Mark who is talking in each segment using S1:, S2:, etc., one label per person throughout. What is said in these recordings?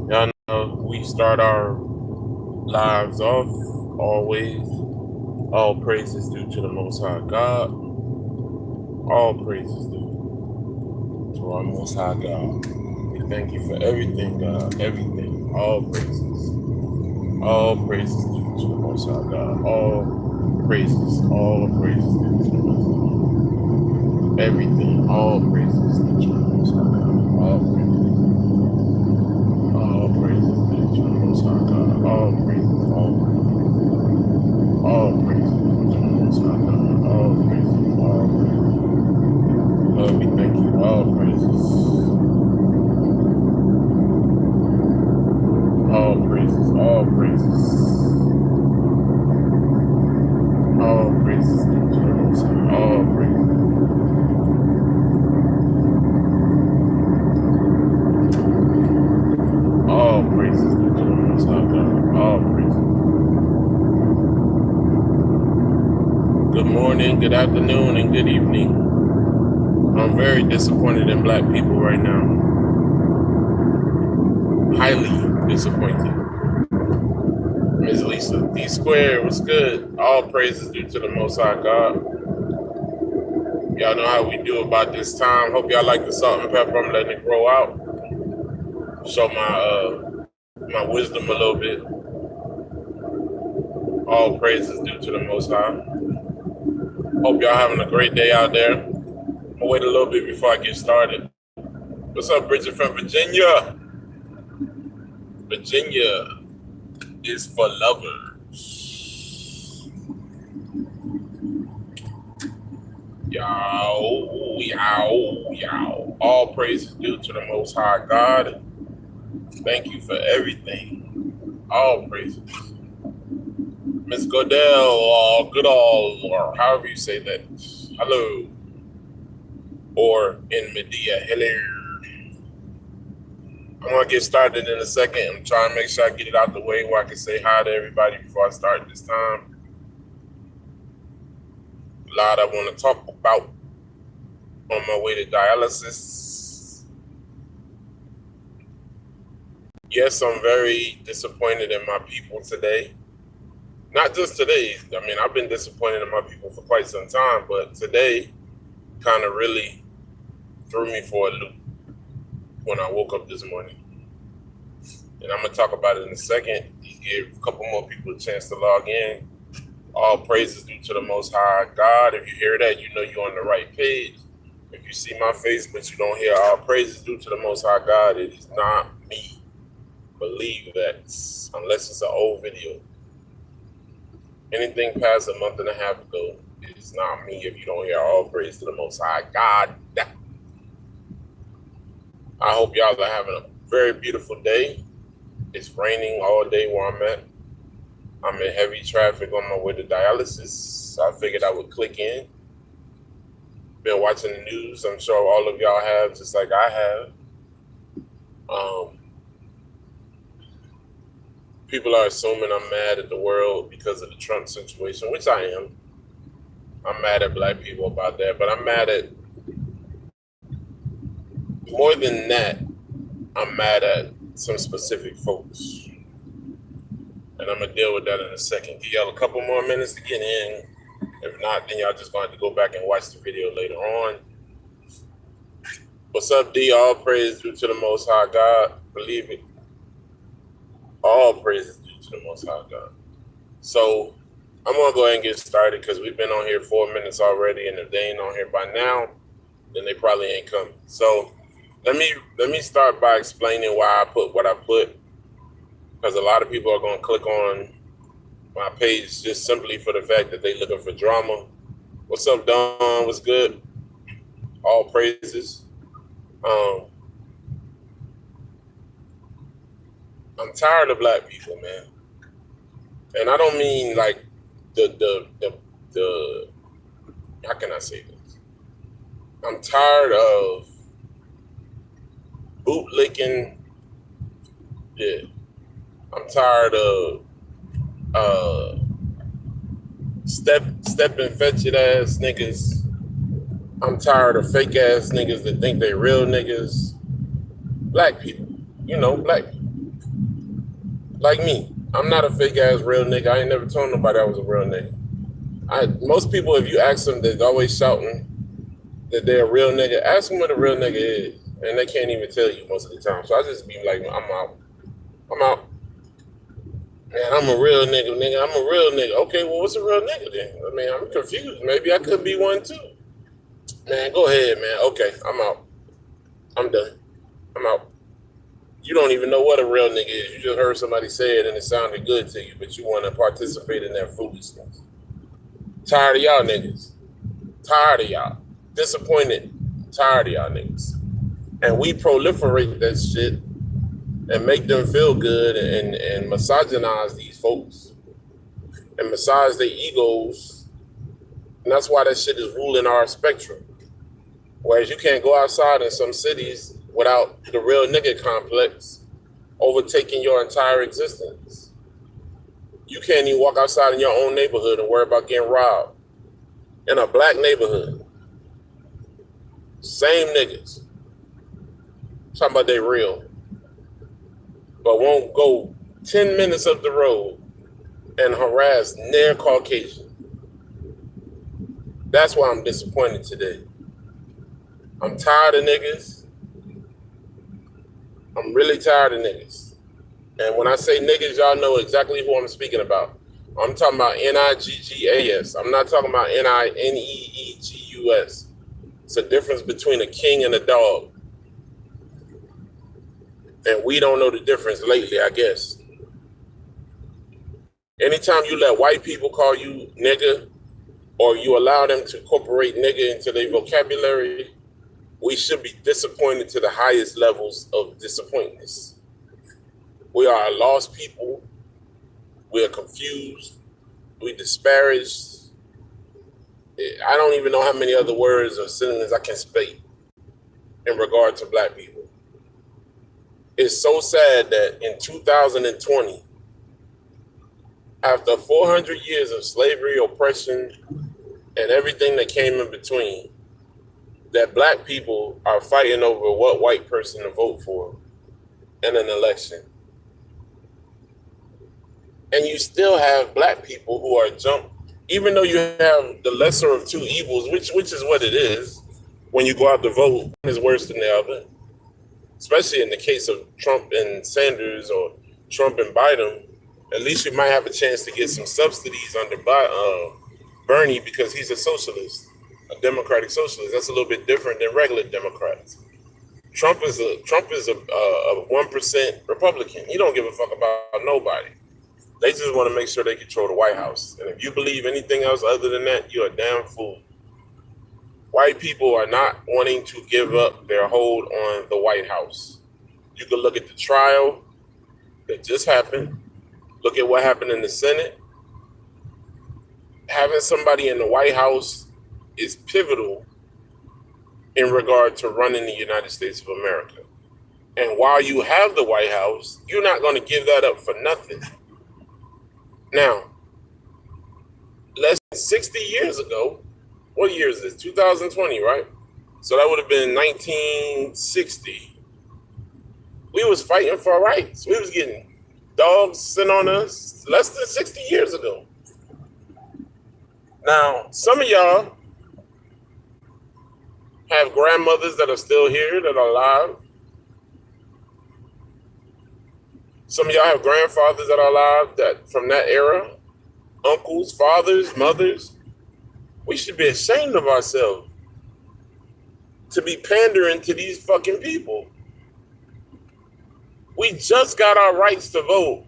S1: Y'all know we start our lives off always. All praises due to the Most High God. All praises due to our Most High God. We thank you for everything, God. Everything. All praises. All praises due to the Most High God. All praises. All praises due to the Most High God. Everything. All praises due to the Most High God. All praises. All praises due to the Most High God. All praises. All praises. All praises due to the Most High God. All praises. All praises. Lord, we thank you. All praises. All praises. All praises. All praises due to the Most High. All praises. All praises due to the Most High God. All praises. Good morning, good afternoon, and good evening. I'm very disappointed in black people right now. Highly disappointed. Ms. Lisa, D Square was good. All praises due to the Most High God. Y'all know how we do about this time. Hope y'all like the salt and pepper. I'm letting it grow out. Show my wisdom a little bit. All praises due to the Most High. Hope y'all having a great day out there. I'm gonna wait a little bit before I get started. What's up, Bridget from Virginia? Virginia is for lovers. Yow, yow, yow. All praises due to the Most High God. Thank you for everything. All praises. Miss Godell, Goodall, or however you say that. Hello. Or in Medea, hello. I'm going to get started in a second. I'm trying to make sure I get it out the way where I can say hi to everybody before I start this time. A lot I want to talk about on my way to dialysis. Yes, I'm very disappointed in my people today. Not just today. I mean, I've been disappointed in my people for quite some time, but today kind of really threw me for a loop when I woke up this morning. And I'm going to talk about it in a second. He gave a couple more people a chance to log in. All praises due to the Most High God. If you hear that, you know you're on the right page. If you see my face, but you don't hear all praises due to the Most High God, it is not me. Believe that, unless it's an old video. Anything past a month and a half ago, it is not me if you don't hear all praise to the Most High God. I hope y'all are having a very beautiful day. It's raining all day where I'm at. I'm in heavy traffic on my way to dialysis, so I figured I would click in. Been watching the news. I'm sure all of y'all have, just like I have. People are assuming I'm mad at the world because of the Trump situation, which I am. I'm mad at black people about that, but I'm mad at, more than that, I'm mad at some specific folks. And I'm going to deal with that in a second. Give y'all a couple more minutes to get in. If not, then y'all just going to have to go back and watch the video later on. What's up, D? All praise due to the Most High God. Believe it. All praise is due to the Most High God. So I'm going to go ahead and get started because we've been on here 4 minutes already. And if they ain't on here by now, then they probably ain't coming. So let me start by explaining why I put what I put, because a lot of people are going to click on my page just simply for the fact that they're looking for drama. What's up, Don? What's good? All praises. I'm tired of black people, man, and I don't mean like the how can I say this? I'm tired of bootlicking. Yeah, I'm tired of stepping fetched ass niggas. I'm tired of fake ass niggas that think they real niggas. Black people, black people. Like me, I'm not a fake ass real nigga. I ain't never told nobody I was a real nigga. Most people, if you ask them, they're always shouting that they're a real nigga. Ask them what a real nigga is, and they can't even tell you most of the time. So I just be like, I'm out. I'm out. Man, I'm a real nigga, nigga. I'm a real nigga. Okay, well, what's a real nigga then? I mean, I'm confused. Maybe I could be one too. Man, go ahead, man. Okay, I'm out. I'm done. I'm out. You don't even know what a real nigga is. You just heard somebody say it and it sounded good to you, but you want to participate in that foolishness. Tired of y'all niggas. Tired of y'all. Disappointed. Tired of y'all niggas. And we proliferate that shit and make them feel good and misogynize these folks and massage their egos. And that's why that shit is ruling our spectrum. Whereas you can't go outside in some cities without the real nigga complex overtaking your entire existence. You can't even walk outside in your own neighborhood and worry about getting robbed. In a black neighborhood. Same niggas. Talking about they real. But won't go 10 minutes up the road and harass near Caucasian. That's why I'm disappointed today. I'm tired of niggas. I'm really tired of niggas. And when I say niggas, y'all know exactly who I'm speaking about. I'm talking about Niggas. I'm not talking about Neegus. It's a difference between a king and a dog. And we don't know the difference lately, I guess. Anytime you let white people call you nigga, or you allow them to incorporate nigga into their vocabulary, we should be disappointed to the highest levels of disappointment. We are a lost people. We are confused. We disparaged. I don't even know how many other words or synonyms I can speak in regard to black people. It's so sad that in 2020, after 400 years of slavery, oppression, and everything that came in between, that black people are fighting over what white person to vote for in an election. And you still have black people who are even though you have the lesser of two evils, which is what it is, when you go out to vote, one is worse than the other. Especially in the case of Trump and Sanders or Trump and Biden, at least you might have a chance to get some subsidies under Bernie because he's a socialist, a democratic socialist. That's a little bit different than regular Democrats. Trump is a 1% Republican. He don't give a fuck about nobody. They just want to make sure they control the White House. And if you believe anything else other than that, you're a damn fool. White people are not wanting to give up their hold on the White House. You can look at the trial that just happened. Look at what happened in the Senate. Having somebody in the White House is pivotal in regard to running the United States of America. And while you have the White House, you're not going to give that up for nothing. Now, less than 60 years ago, what year is this? 2020, right? So that would have been 1960. We was fighting for our rights. We was getting dogs sent on us less than 60 years ago. Now, some of y'all have grandmothers that are still here, that are alive. Some of y'all have grandfathers that are alive that from that era, uncles, fathers, mothers. We should be ashamed of ourselves to be pandering to these fucking people. We just got our rights to vote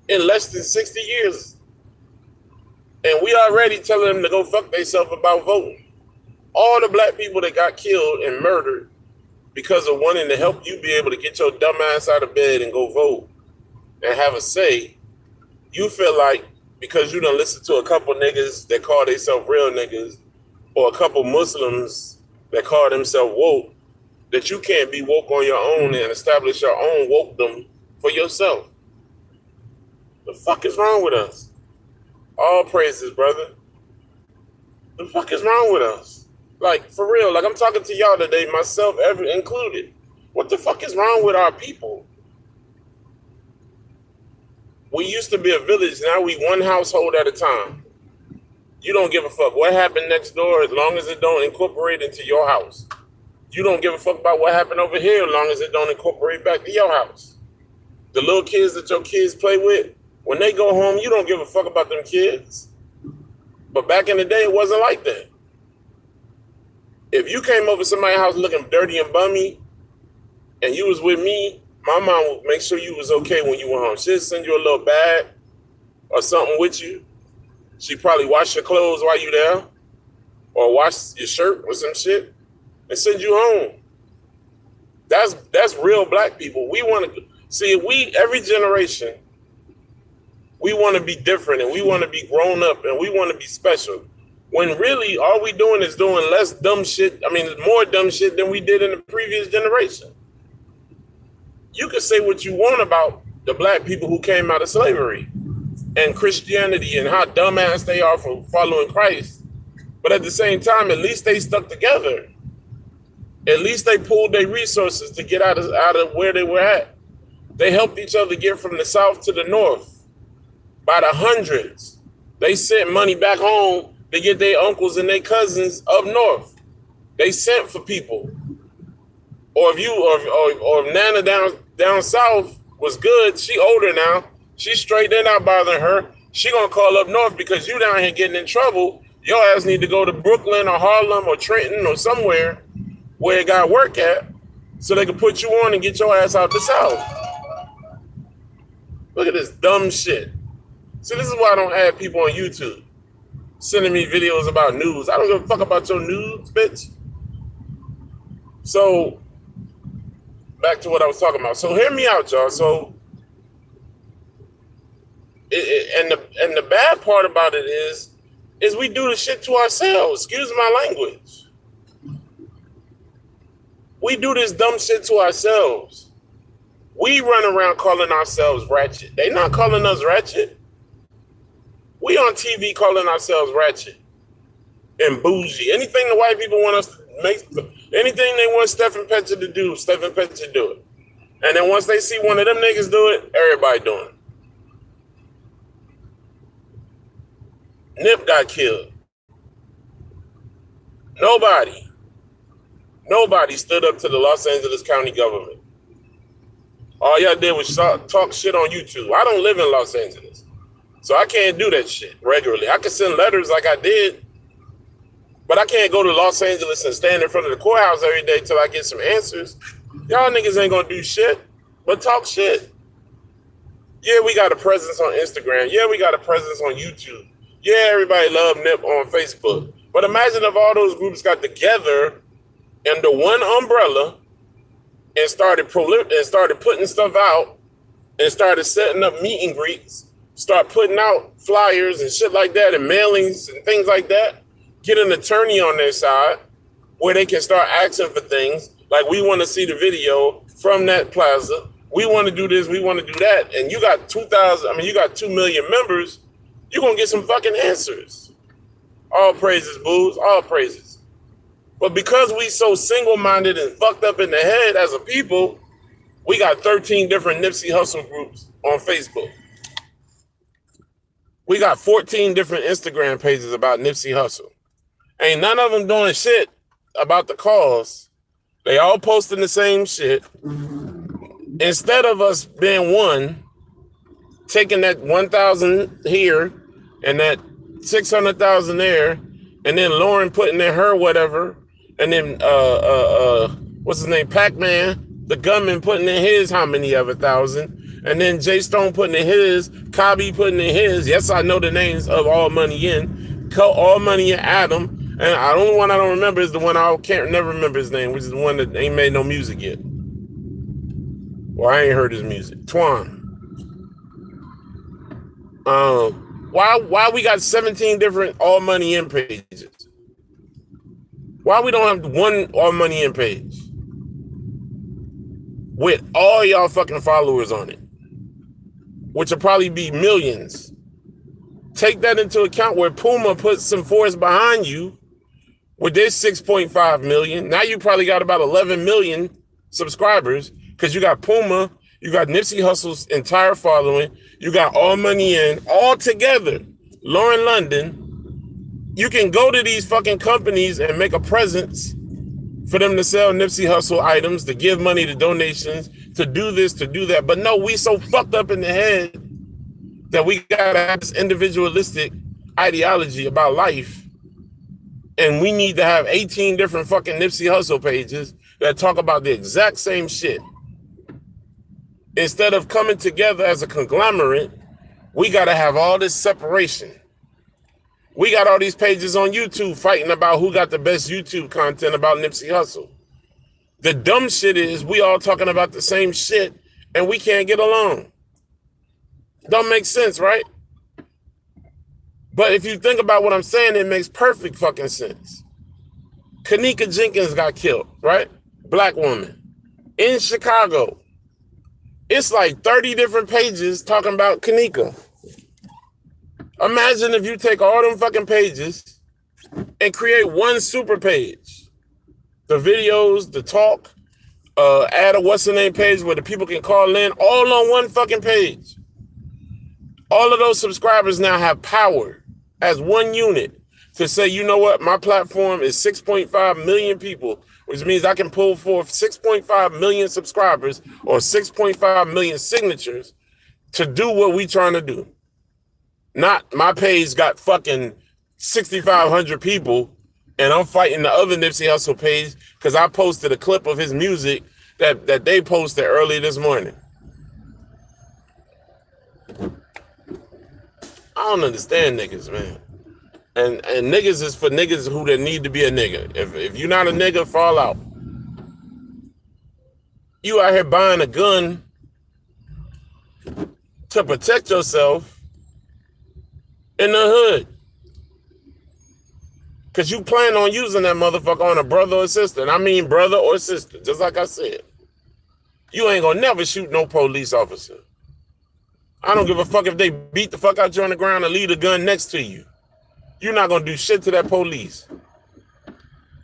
S1: in less than 60 years. And we already telling them to go fuck themselves about voting. All the black people that got killed and murdered because of wanting to help you be able to get your dumb ass out of bed and go vote and have a say, you feel like because you done listen to a couple niggas that call themselves real niggas or a couple Muslims that call themselves woke, that you can't be woke on your own and establish your own wokedom for yourself. The fuck is wrong with us? All praises, brother. The fuck is wrong with us? Like, for real, like I'm talking to y'all today, myself ever included. What the fuck is wrong with our people? We used to be a village. Now we one household at a time. You don't give a fuck what happened next door as long as it don't incorporate into your house. You don't give a fuck about what happened over here as long as it don't incorporate back to your house. The little kids that your kids play with, when they go home, you don't give a fuck about them kids. But back in the day, it wasn't like that. If you came over somebody's house looking dirty and bummy, and you was with me, my mom would make sure you was okay when you went home. She'd send you a little bag or something with you. She'd probably wash your clothes while you there, or wash your shirt or some shit, and send you home. That's real black people. We want to see, every generation, we want to be different, and we want to be grown up, and we want to be special. When really all we doing is doing less dumb shit. I mean, more dumb shit than we did in the previous generation. You can say what you want about the black people who came out of slavery and Christianity and how dumbass they are for following Christ. But at the same time, at least they stuck together. At least they pulled their resources to get out of where they were at. They helped each other get from the south to the north by the hundreds. They sent money back home to get their uncles and their cousins up north. They sent for people. Or if you or Nana down south was good, she older now. She straight, they're not bothering her. She gonna call up north because you down here getting in trouble. Your ass need to go to Brooklyn or Harlem or Trenton or somewhere where it got work at so they can put you on and get your ass out the south. Look at this dumb shit. See, this is why I don't add people on YouTube sending me videos about news. I don't give a fuck about your news, bitch. So, back to what I was talking about. So, hear me out, y'all. So, and the bad part about it is we do the shit to ourselves. Excuse my language. We do this dumb shit to ourselves. We run around calling ourselves ratchet. They not calling us ratchet. We on TV calling ourselves ratchet and bougie. Anything the white people want us to make, anything they want Stephen Petcher to do, Stephen Petcher do it. And then once they see one of them niggas do it, everybody doing it. Nip got killed. Nobody stood up to the Los Angeles County government. All y'all did was talk shit on YouTube. I don't live in Los Angeles, so I can't do that shit regularly. I can send letters like I did, but I can't go to Los Angeles and stand in front of the courthouse every day till I get some answers. Y'all niggas ain't gonna do shit but talk shit. Yeah, we got a presence on Instagram. Yeah, we got a presence on YouTube. Yeah, everybody love Nip on Facebook. But imagine if all those groups got together under one umbrella and started putting stuff out and started setting up meet and greets, start putting out flyers and shit like that and mailings and things like that, get an attorney on their side where they can start asking for things like, we want to see the video from that plaza. We want to do this. We want to do that. And you got 2 million members. You're going to get some fucking answers. All praises, booze, all praises. But because we so single-minded and fucked up in the head as a people, we got 13 different Nipsey Hussle groups on Facebook. We got 14 different Instagram pages about Nipsey Hussle. Ain't none of them doing shit about the cause. They all posting the same shit. Instead of us being one, taking that 1,000 here and that 600,000 there, and then Lauren putting in her whatever, and then what's his name, Pac-Man, the gunman putting in his how many of 1,000, and then Jay Stone putting in his, Kabi putting in his. Yes, I know the names of All Money In, All Money In Adam, and the only one I don't remember is the one I can't never remember his name, which is the one that ain't made no music yet. Well, I ain't heard his music. Twan. Why we got 17 different All Money In pages? Why we don't have one All Money In page with all y'all fucking followers on it, which will probably be millions? Take that into account where Puma puts some force behind you with this 6.5 million. Now you probably got about 11 million subscribers because you got Puma You got Nipsey Hussle's entire following. You got All Money In, all together. Lauren London. You can go to these fucking companies and make a presence for them to sell Nipsey Hussle items, to give money to donations, to do this, to do that. But no, we so fucked up in the head that we gotta have this individualistic ideology about life. And we need to have 18 different fucking Nipsey Hussle pages that talk about the exact same shit. Instead of coming together as a conglomerate, we gotta have all this separation. We got all these pages on YouTube fighting about who got the best YouTube content about Nipsey Hussle. The dumb shit is we all talking about the same shit and we can't get along. Don't make sense, right? But if you think about what I'm saying, it makes perfect fucking sense. Kanika Jenkins got killed, right? Black woman in Chicago. It's like 30 different pages talking about Kanika. Imagine if you take all them fucking pages and create one super page. The videos, the talk, add a what's the name page where the people can call in, all on one fucking page. All of those subscribers now have power as one unit to say, you know what, my platform is 6.5 million people, which means I can pull forth 6.5 million subscribers or 6.5 million signatures to do what we trying to do. Not my page got fucking 6,500 people and I'm fighting the other Nipsey Hussle page because I posted a clip of his music that they posted early this morning. I don't understand niggas, man. And niggas is for niggas who that need to be a nigga. If you're not a nigga, fall out. You out here buying a gun to protect yourself in the hood. Because you plan on using that motherfucker on a brother or sister. And I mean brother or sister, just like I said. You ain't gonna never shoot no police officer. I don't give a fuck if they beat the fuck out you on the ground and leave the gun next to you. You're not gonna do shit to that police.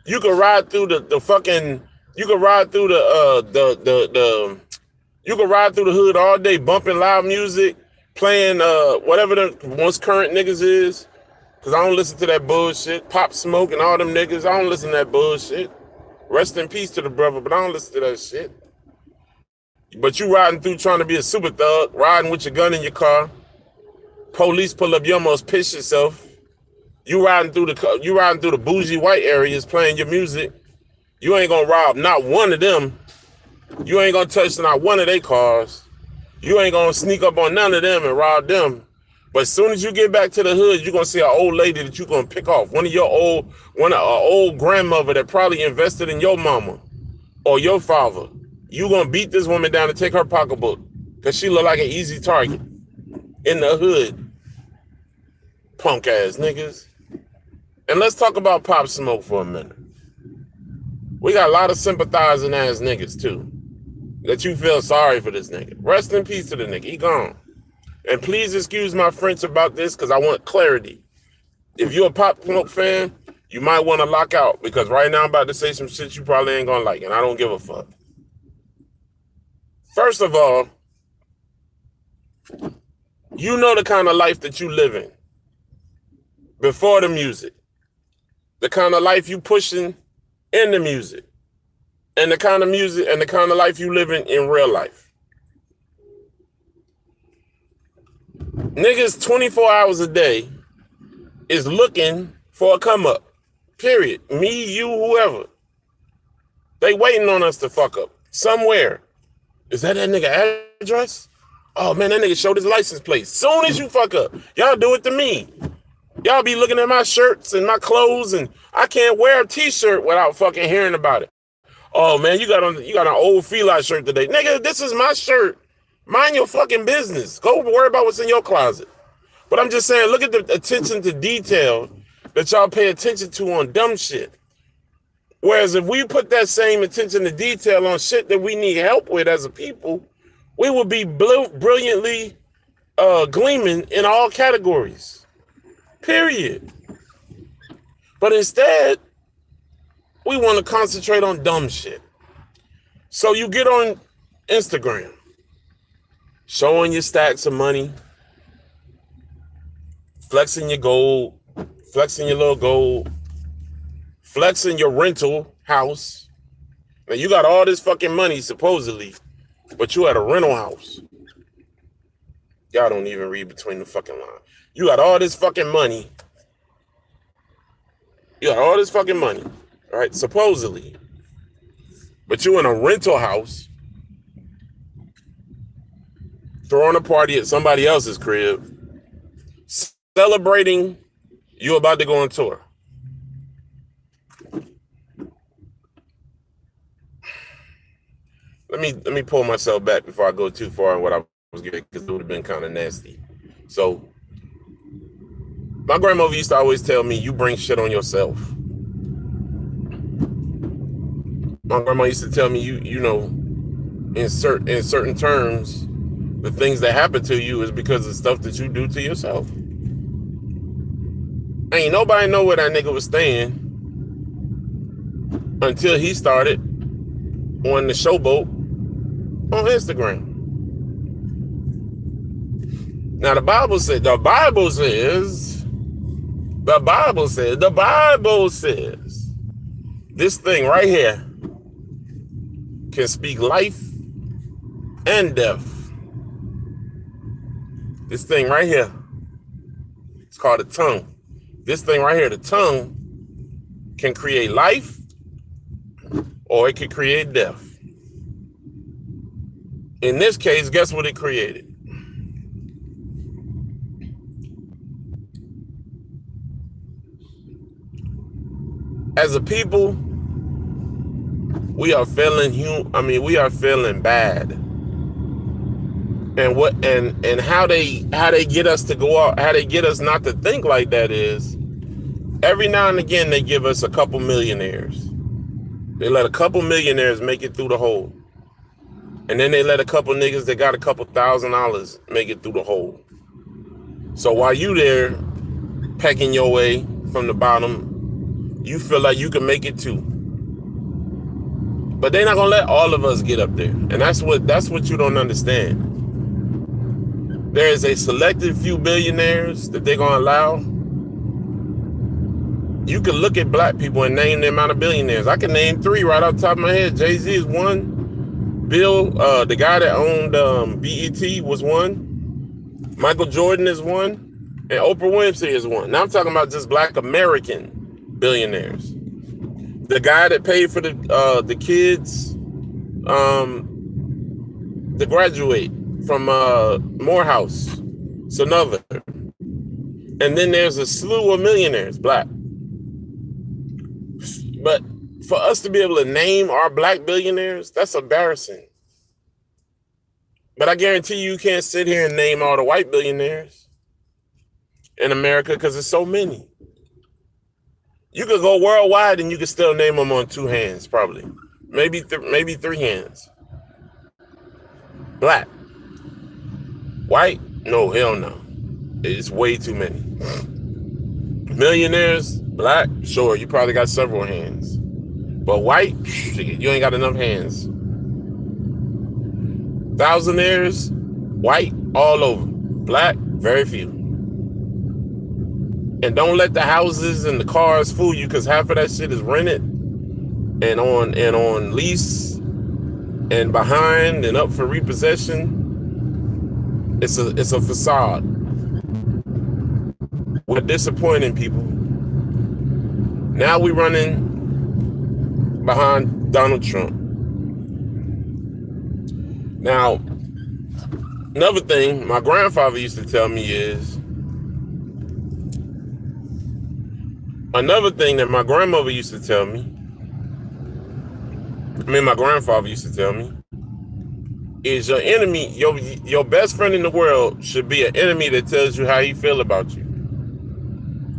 S1: You can ride through the fucking, you can ride through you can ride through the hood all day bumping loud music, playing whatever the most current niggas is. Cause I don't listen to that bullshit. Pop Smoke and all them niggas, I don't listen to that bullshit. Rest in peace to the brother, but I don't listen to that shit. But you riding through trying to be a super thug, riding with your gun in your car. Police pull up, you almost piss yourself. You riding through the bougie white areas playing your music. You ain't gonna rob not one of them. You ain't gonna touch not one of their cars. You ain't gonna sneak up on none of them and rob them. But as soon as you get back to the hood, you're gonna see an old lady that you're gonna pick off. One of an old grandmother that probably invested in your mama or your father. You gonna beat this woman down and take her pocketbook because she look like an easy target in the hood. Punk ass niggas. And let's talk about Pop Smoke for a minute. We got a lot of sympathizing ass niggas too. That you feel sorry for this nigga. Rest in peace to the nigga. He gone. And please excuse my French about this because I want clarity. If you're a Pop Smoke fan, you might want to lock out because right now I'm about to say some shit you probably ain't gonna like and I don't give a fuck. First of all, you know the kind of life that you live in before the music, the kind of life you pushing in the music, and the kind of music and the kind of life you living in real life. Niggas 24 hours a day is looking for a come up. Period. Me, you, whoever. They waiting on us to fuck up somewhere. Is that nigga address? Oh man, that nigga showed his license plate. Soon as you fuck up, y'all do it to me. Y'all be looking at my shirts and my clothes and I can't wear a t-shirt without fucking hearing about it. Oh man, you got an old Feli shirt today. Nigga, this is my shirt. Mind your fucking business. Go worry about what's in your closet. But I'm just saying, look at the attention to detail that y'all pay attention to on dumb shit. Whereas if we put that same attention to detail on shit that we need help with as a people, we would be brilliantly gleaming in all categories. Period. But instead, we want to concentrate on dumb shit. So you get on Instagram showing your stacks of money, flexing your gold, flexing your little gold, flexing your rental house. Now you got all this fucking money supposedly, but you at a rental house. Y'all don't even read between the fucking lines. You got all this fucking money. You got all this fucking money, right? Supposedly. But you in a rental house, throwing a party at somebody else's crib, celebrating you about to go on tour. Let me pull myself back before I go too far in what I was getting, because it would have been kind of nasty. So my grandmother used to always tell me, you bring shit on yourself. My grandma used to tell me, you know, in certain terms, the things that happen to you is because of stuff that you do to yourself. Ain't nobody know where that nigga was staying until he started on the showboat on Instagram. Now the Bible says this thing right here can speak life and death. This thing right here, it's called a tongue. This thing right here, the tongue, can create life or it can create death. In this case, guess what it created? As a people, we are feeling bad. And how they get us to go out, how they get us not to think like that is, every now and again they give us a couple millionaires. They let a couple millionaires make it through the hole. And then they let a couple niggas that got a couple $1,000 make it through the hole. So while you there pecking your way from the bottom, you feel like you can make it too. But they're not gonna let all of us get up there. And that's what you don't understand. There is a selected few billionaires that they're gonna allow. You can look at black people and name the amount of billionaires. I can name 3 right off the top of my head. Jay-Z is one. Bill, the guy that owned BET, was one. Michael Jordan is one. And Oprah Winfrey is one. Now I'm talking about just black American billionaires. The guy that paid for the kids to graduate from Morehouse, it's another. And then there's a slew of millionaires, black. But for us to be able to name our black billionaires, that's embarrassing. But I guarantee you can't sit here and name all the white billionaires in America because there's so many. You could go worldwide and you could still name them on 2 hands, probably. Maybe 3 hands. Black. White? No, hell no. It's way too many. Millionaires, black, sure, you probably got several hands. But white, you ain't got enough hands. Thousandaires, white, all over. Black, very few. And don't let the houses and the cars fool you, because half of that shit is rented and on lease and behind and up for repossession. It's a facade. We're disappointing people. Now we're running behind Donald Trump. Now, another thing my grandfather used to tell me is, another thing that my grandmother used to tell me, my grandfather used to tell me, is your enemy, your best friend in the world should be an enemy that tells you how he feel about you.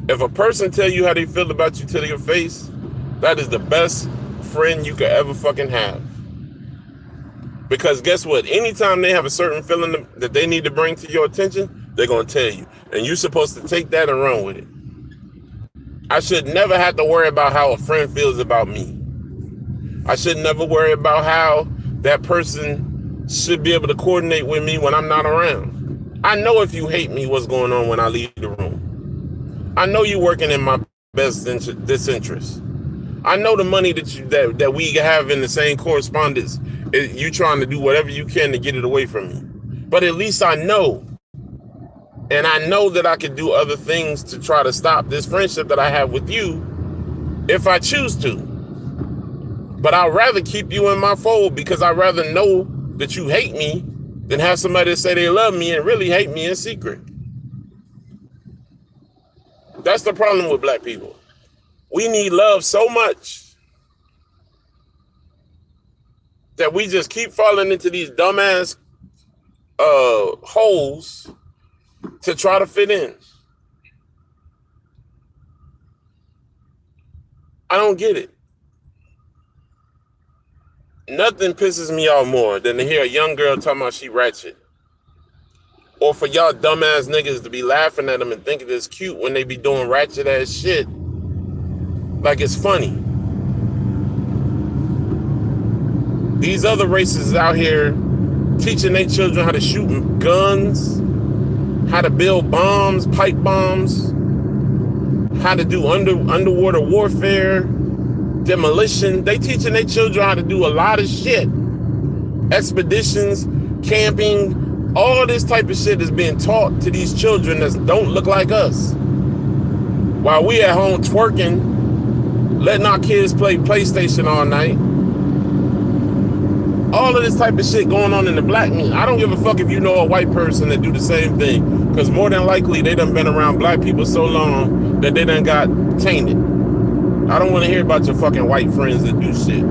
S1: If a person tell you how they feel about you to your face, that is the best friend you could ever fucking have. Because guess what? Anytime they have a certain feeling that they need to bring to your attention, they're going to tell you. And you're supposed to take that and run with it. I should never have to worry about how a friend feels about me. I should never worry about how that person should be able to coordinate with me when I'm not around. I know if you hate me, what's going on when I leave the room. I know you're working in my best disinterest. I know the money that we have in the same correspondence, you trying to do whatever you can to get it away from me. But at least I know. And I know that I can do other things to try to stop this friendship that I have with you if I choose to. But I'd rather keep you in my fold because I'd rather know that you hate me than have somebody say they love me and really hate me in secret. That's the problem with black people. We need love so much that we just keep falling into these dumbass holes to try to fit in. I don't get it. Nothing pisses me off more than to hear a young girl talking about she ratchet. Or for y'all dumbass niggas to be laughing at them and thinking it's cute when they be doing ratchet ass shit. Like it's funny. These other races out here teaching their children how to shoot guns, how to build bombs, pipe bombs, how to do underwater warfare, demolition. They teaching their children how to do a lot of shit. Expeditions, camping, all this type of shit is being taught to these children that don't look like us. While we at home twerking, letting our kids play PlayStation all night. All of this type of shit going on in the black community. I don't give a fuck if you know a white person that do the same thing. Because more than likely, they done been around black people so long that they done got tainted. I don't want to hear about your fucking white friends that do shit.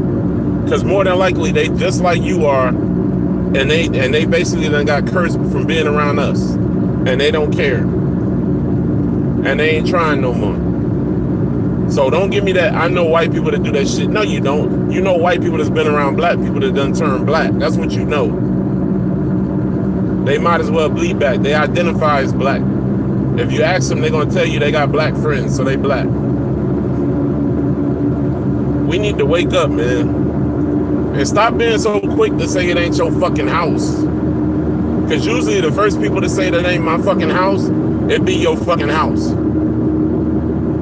S1: Because more than likely, they just like you are. And they basically done got cursed from being around us. And they don't care. And they ain't trying no more. So don't give me that, I know white people that do that shit. No, you don't. You know white people that's been around black people that done turned black. That's what you know. They might as well bleed back. They identify as black. If you ask them, they're going to tell you they got black friends, so they black. We need to wake up, man. And stop being so quick to say it ain't your fucking house. Because usually the first people to say that ain't my fucking house, it be your fucking house.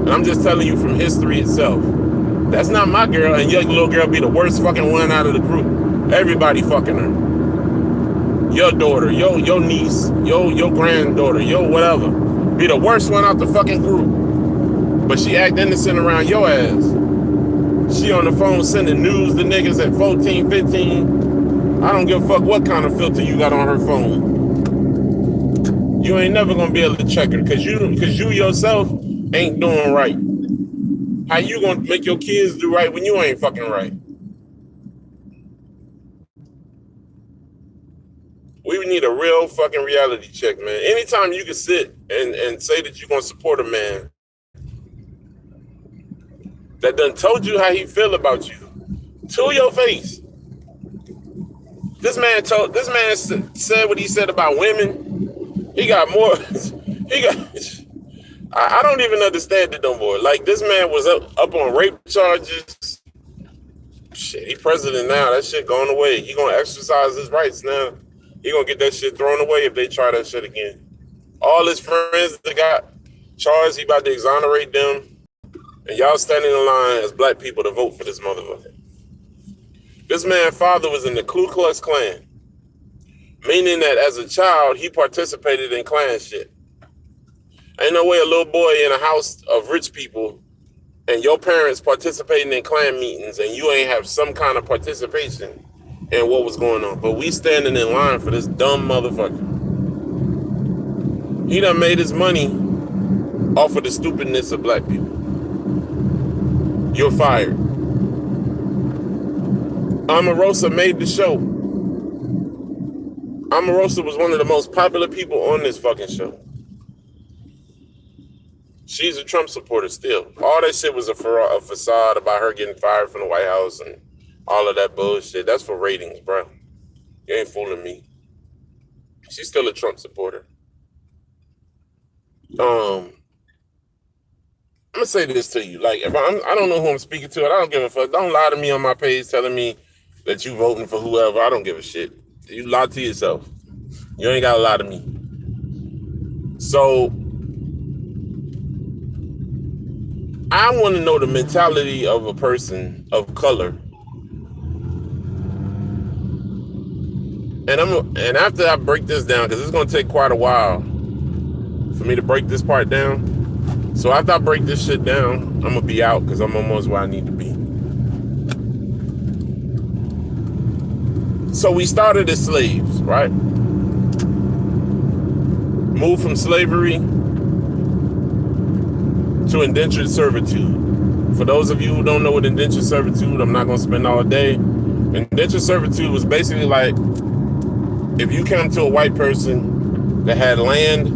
S1: And I'm just telling you from history itself. That's not my girl, and your little girl be the worst fucking one out of the group. Everybody fucking her. Your daughter, your niece, your granddaughter, your whatever. Be the worst one out the fucking group. But she act innocent around your ass. She on the phone sending news to niggas at 14, 15. I don't give a fuck what kind of filter you got on her phone. You ain't never gonna be able to check her because you yourself ain't doing right. How you gonna make your kids do right when you ain't fucking right? We need a real fucking reality check, man. Anytime you can sit and say that you're gonna support a man that done told you how he feel about you to your face. This man said what he said about women. He got more. I don't even understand it no more. Like, this man was up on rape charges. Shit, he president now. That shit going away. He gonna exercise his rights now. He gonna get that shit thrown away if they try that shit again. All his friends that got charged, he about to exonerate them. And y'all standing in line as black people to vote for this motherfucker. This man's father was in the Ku Klux Klan, meaning that as a child, he participated in Klan shit. Ain't no way a little boy in a house of rich people and your parents participating in Klan meetings and you ain't have some kind of participation in what was going on. But we standing in line for this dumb motherfucker. He done made his money off of the stupidness of black people. You're fired. Omarosa made the show. Omarosa was one of the most popular people on this fucking show. She's a Trump supporter still. All that shit was a facade about her getting fired from the White House and all of that bullshit. That's for ratings, bro. You ain't fooling me. She's still a Trump supporter. I'm gonna say this to you. Like, if I don't know who I'm speaking to, and I don't give a fuck. Don't lie to me on my page telling me that you voting for whoever. I don't give a shit. You lie to yourself. You ain't got to lie to me. So I want to know the mentality of a person of color. And after I break this down, because it's going to take quite a while for me to break this part down. So after I break this shit down, I'm going to be out because I'm almost where I need to be. So we started as slaves, right? Moved from slavery to indentured servitude. For those of you who don't know what indentured servitude, I'm not going to spend all day. Indentured servitude was basically like if you came to a white person that had land,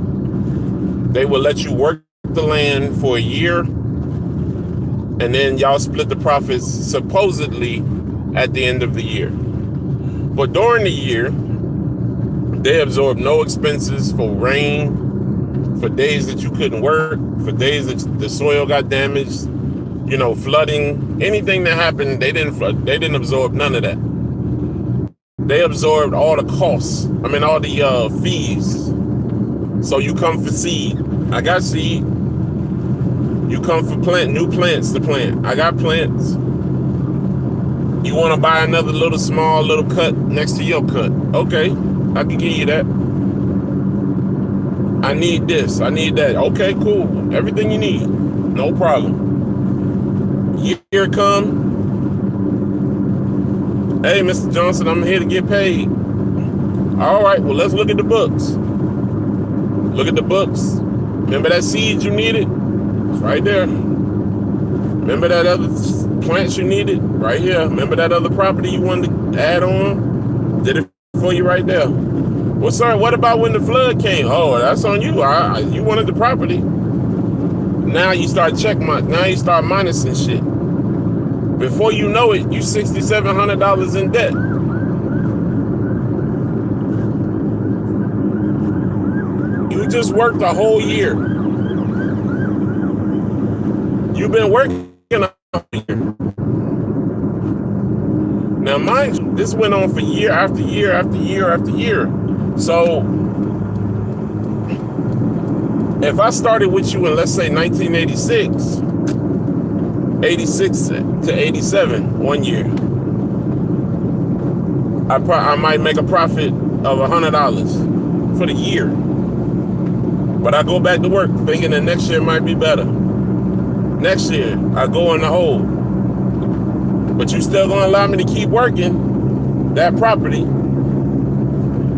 S1: they would let you work the land for a year, and then y'all split the profits supposedly at the end of the year. But during the year, they absorbed no expenses for rain, for days that you couldn't work, for days that the soil got damaged, flooding, anything that happened, they didn't absorb none of that. They absorbed all the costs. All the fees. So you come for seed. I got seed. You come for new plants to plant. I got plants. You want to buy another small little cut next to your cut. Okay, I can give you that. I need this. I need that. Okay, cool. Everything you need. No problem. Year come. Hey, Mr. Johnson, I'm here to get paid. All right, well, let's look at the books. Look at the books. Remember that seed you needed? It's right there. Remember that other plants you needed? Right here. Remember that other property you wanted to add on? Did it for you right there. Well, sir, what about when the flood came? Oh, that's on you. You wanted the property. Now you start now you start minusing shit. Before you know it, you $6,700 in debt. You just worked a whole year. You've been working a year. Now, mind you, this went on for year after year after year after year. So, if I started with you in, let's say, 1986, 86 to 87, 1 year, I might make a profit of $100 for the year. But I go back to work thinking that next year might be better. Next year, I go in the hole. But you still gonna allow me to keep working that property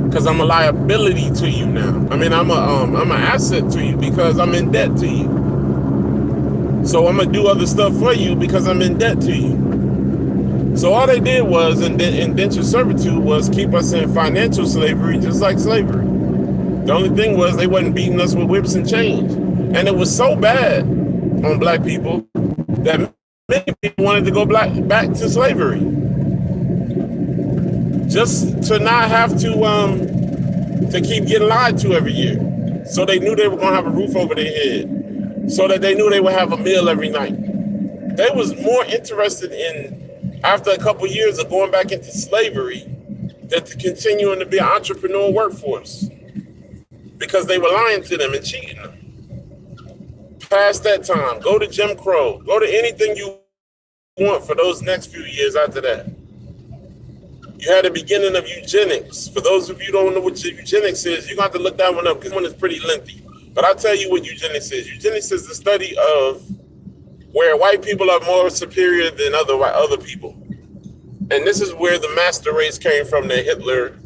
S1: because I'm a liability to you now. I'm an asset to you because I'm in debt to you. So I'm gonna do other stuff for you because I'm in debt to you. So all they did was, indentured servitude was keep us in financial slavery, just like slavery. The only thing was they wasn't beating us with whips and chains. And it was so bad on black people that many people wanted to go back to slavery. Just to not have to keep getting lied to every year. So they knew they were gonna have a roof over their head. So that they knew they would have a meal every night. They was more interested in, after a couple of years of going back into slavery, than to continuing to be an entrepreneur workforce. Because they were lying to them and cheating them. Past that time, go to Jim Crow, go to anything you want for those next few years after that. You had the beginning of eugenics. For those of you who don't know what eugenics is, you're going to have to look that one up because one is pretty lengthy. But I'll tell you what eugenics is. Eugenics is the study of where white people are more superior than other people. And this is where the master race came from that Hitler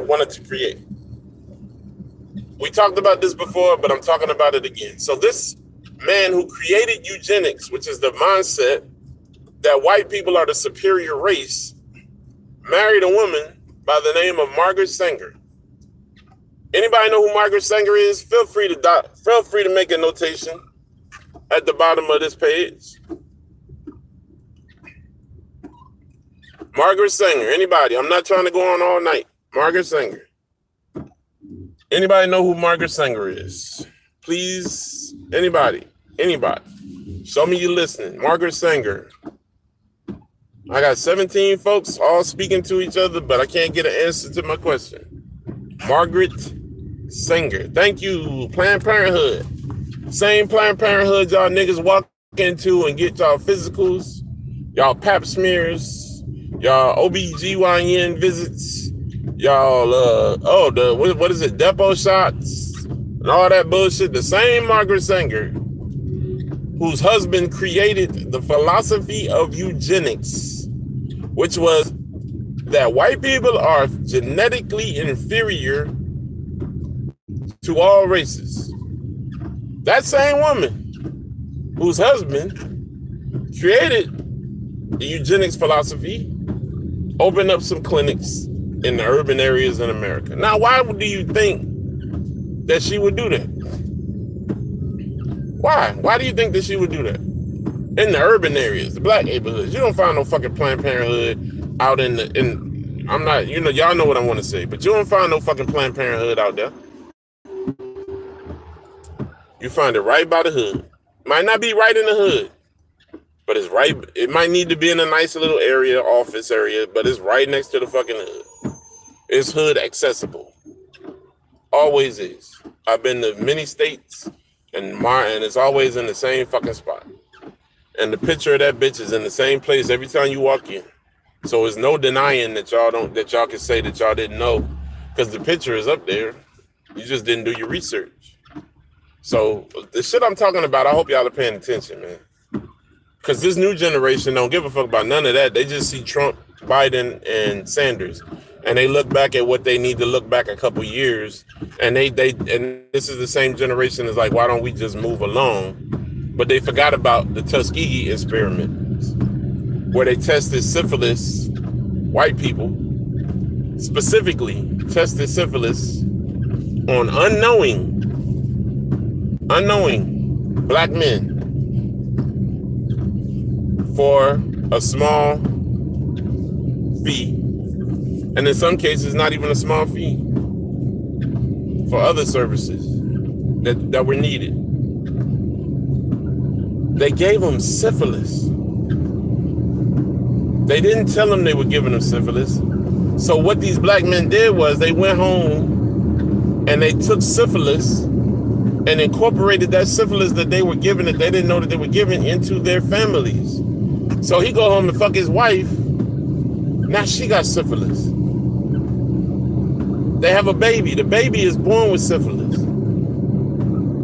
S1: wanted to create. We talked about this before, but I'm talking about it again. So this man who created eugenics, which is the mindset that white people are the superior race, married a woman by the name of Margaret Sanger. Anybody know who Margaret Sanger is? Feel free to make a notation at the bottom of this page. Margaret Sanger. Anybody? I'm not trying to go on all night. Margaret Sanger. Anybody know who Margaret Sanger is? Please, anybody. Show me you listening. Margaret Sanger. I got 17 folks all speaking to each other, but I can't get an answer to my question. Margaret Sanger. Thank you, Planned Parenthood. Same Planned Parenthood y'all niggas walk into and get y'all physicals, y'all pap smears, y'all OBGYN visits, y'all, what is it, depot shots, and all that bullshit. The same Margaret Sanger, whose husband created the philosophy of eugenics, which was that white people are genetically inferior to all races. That same woman, whose husband created the eugenics philosophy, opened up some clinics in the urban areas in America. Now, why do you think that she would do that? Why? Why do you think that she would do that? In the urban areas, the black neighborhoods. You don't find no fucking Planned Parenthood out I'm not, y'all know what I want to say, but you don't find no fucking Planned Parenthood out there. You find it right by the hood. Might not be right in the hood, but it's right. It might need to be in a nice little area, office area, but it's right next to the fucking hood. It's hood accessible. Always is. I've been to many states, and it's always in the same fucking spot. And the picture of that bitch is in the same place every time you walk in. So there's no denying that y'all can say that y'all didn't know, because the picture is up there. You just didn't do your research. So the shit I'm talking about, I hope y'all are paying attention, man. Because this new generation don't give a fuck about none of that. They just see Trump, Biden, and Sanders, and they look back at what they need to look back a couple years, and and this is the same generation as like, why don't we just move along? But they forgot about the Tuskegee experiments, where they tested syphilis, white people, specifically tested syphilis on unknowing black men for a small fee. And in some cases, not even a small fee, for other services that were needed. They gave them syphilis. They didn't tell them they were giving them syphilis. So what these black men did was they went home and they took syphilis and incorporated that syphilis that they were giving, that they didn't know that they were giving, into their families. So he go home and fuck his wife. Now she got syphilis. They have a baby. The baby is born with syphilis.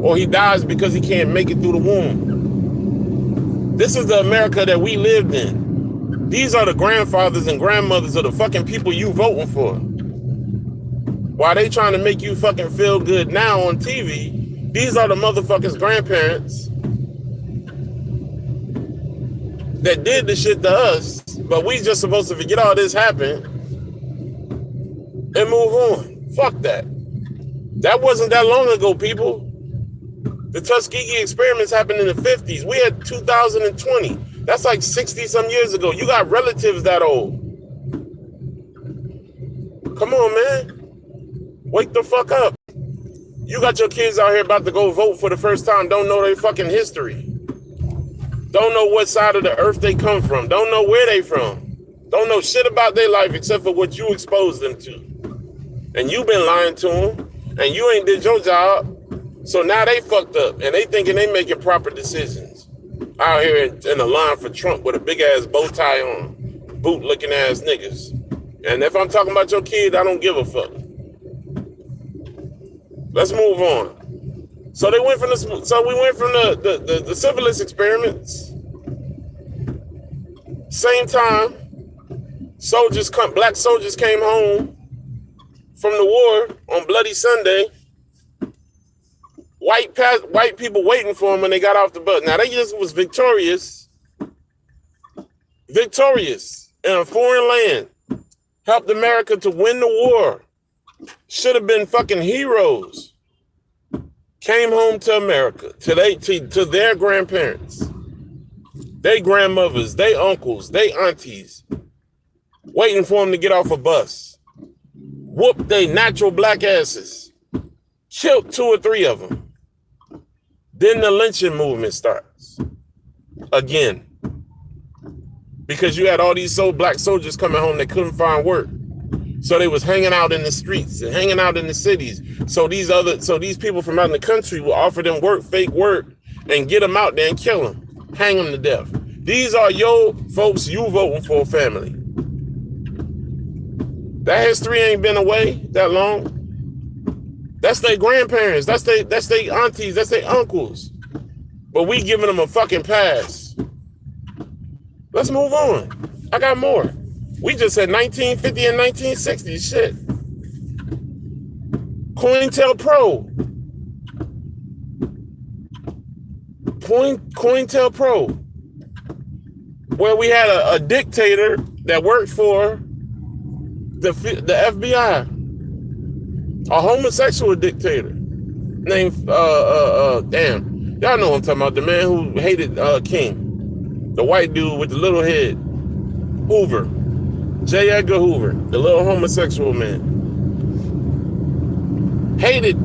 S1: Or he dies because he can't make it through the womb. This is the America that we lived in. These are the grandfathers and grandmothers of the fucking people you voting for. While they trying to make you fucking feel good now on TV, these are the motherfuckers' grandparents that did the shit to us, but we just supposed to forget all this happened and move on. Fuck that. That wasn't that long ago, people. The Tuskegee experiments happened in the 50s. We had 2020. That's like 60 some years ago. You got relatives that old. Come on, man. Wake the fuck up. You got your kids out here about to go vote for the first time, don't know their fucking history. Don't know what side of the earth they come from. Don't know where they from. Don't know shit about their life except for what you exposed them to. And you been lying to them, and you ain't did your job. So now they fucked up, and they thinking they making proper decisions. Out here in the line for Trump with a big ass bow tie on, boot looking ass niggas. And if I'm talking about your kid, I don't give a fuck. Let's move on. So we went from the syphilis experiments. Same time, black soldiers came home from the war on Bloody Sunday. White people waiting for them when they got off the bus. Now they just was victorious in a foreign land. Helped America to win the war. Should have been fucking heroes. Came home to America, to their grandparents, their grandmothers, their uncles, their aunties, waiting for them to get off a bus. Whoop they natural black asses. Killed 2 or 3 of them. Then the lynching movement starts. Again. because you had all these black soldiers coming home that couldn't find work. So they was hanging out in the streets and hanging out in the cities. So these people from out in the country will offer them work, fake work, and get them out there and kill them, hang them to death. These are your folks you voting for family. That history ain't been away that long. That's their grandparents. That's their aunties. That's their uncles. But we giving them a fucking pass. Let's move on. I got more. We just said 1950 and 1960 shit. COINTELPRO. COINTELPRO. Where we had a dictator that worked for the FBI. A homosexual dictator named, damn. Y'all know what I'm talking about. The man who hated King. The white dude with the little head. Hoover. J. Edgar Hoover. The little homosexual man. Hated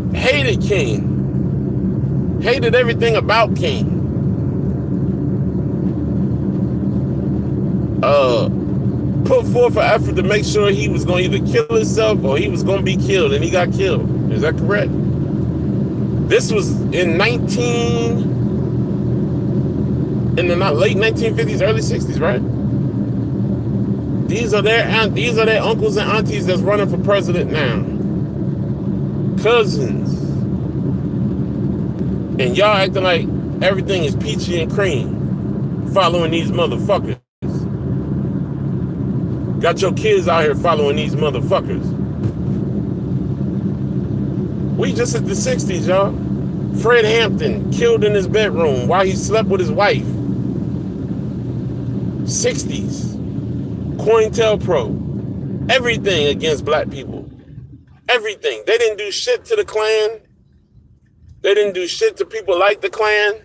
S1: King. Hated everything about King. Put forth an effort to make sure he was going to either kill himself or he was going to be killed, and he got killed. Is that correct? This was in late 1950s, early 60s, right? These are their uncles and aunties that's running for president now. Cousins. And y'all acting like everything is peachy and cream, following these motherfuckers. Got your kids out here following these motherfuckers. We just at the 60s, y'all. Fred Hampton killed in his bedroom while he slept with his wife. 60s. COINTELPRO. Everything against black people. Everything. They didn't do shit to the Klan. They didn't do shit to people like the Klan.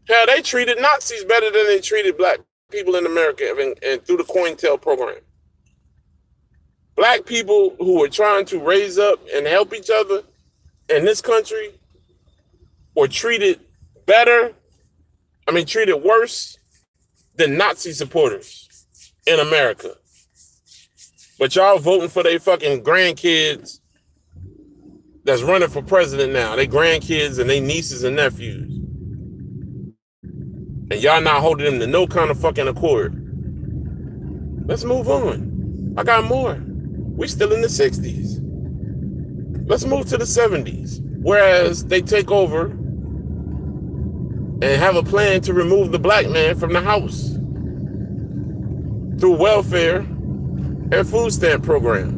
S1: Hell, they treated Nazis better than they treated black people in America and through the COINTEL program. Black people who were trying to raise up and help each other in this country were treated worse than Nazi supporters in America. But y'all voting for their fucking grandkids that's running for president now. They grandkids and they nieces and nephews. And y'all not holding them to no kind of fucking accord. Let's move on. I got more. We still in the 60s. Let's move to the 70s. Whereas they take over and have a plan to remove the black man from the house through welfare and food stamp program.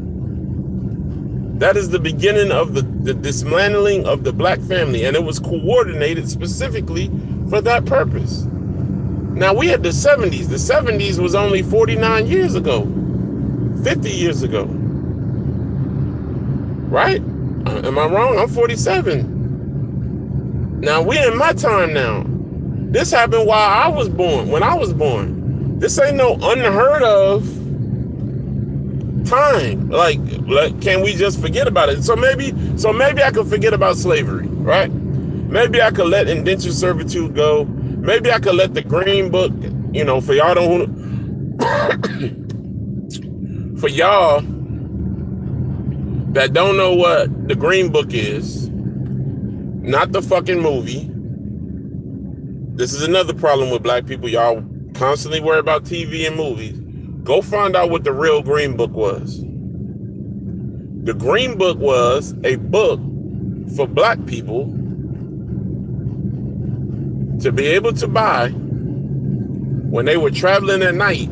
S1: That is the beginning of the dismantling of the black family, and it was coordinated specifically for that purpose. Now we had the 70s. The 70s was only 49 years ago, 50 years ago. Right? Am I wrong? I'm 47. Now we in my time now. This happened while I was born, when I was born. This ain't no unheard of time. Like can we just forget about it? So maybe I could forget about slavery, right? Maybe I could let indentured servitude go. Maybe I could let the Green Book, for y'all for y'all that don't know what the Green Book is, not the fucking movie. This is another problem with black people. Y'all constantly worry about TV and movies. Go find out what the real Green Book was. The Green Book was a book for black people to be able to buy when they were traveling at night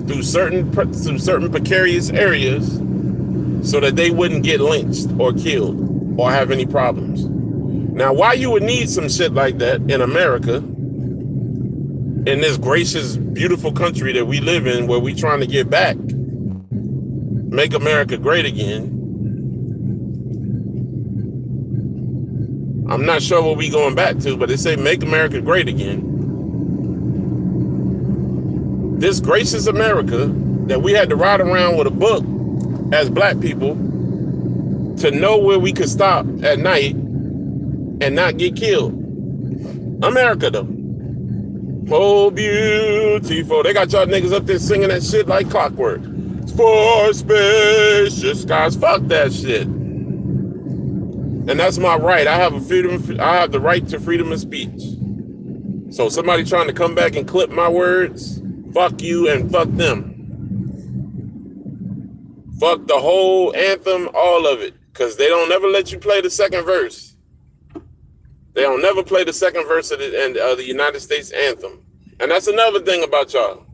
S1: through certain precarious areas so that they wouldn't get lynched or killed or have any problems. Now, why you would need some shit like that in America, in this gracious, beautiful country that we live in, where we trying to get back, make America great again. I'm not sure what we going back to, but they say make America great again. This gracious America that we had to ride around with a book as black people to know where we could stop at night and not get killed. America, though. Oh, beautiful. They got y'all niggas up there singing that shit like clockwork. For spacious skies. Fuck that shit. And that's my right. I have the right to freedom of speech. So somebody trying to come back and clip my words, fuck you and fuck them. Fuck the whole anthem, all of it. Because they don't never let you play the second verse. They don't never play the second verse of the United States anthem. And that's another thing about y'all.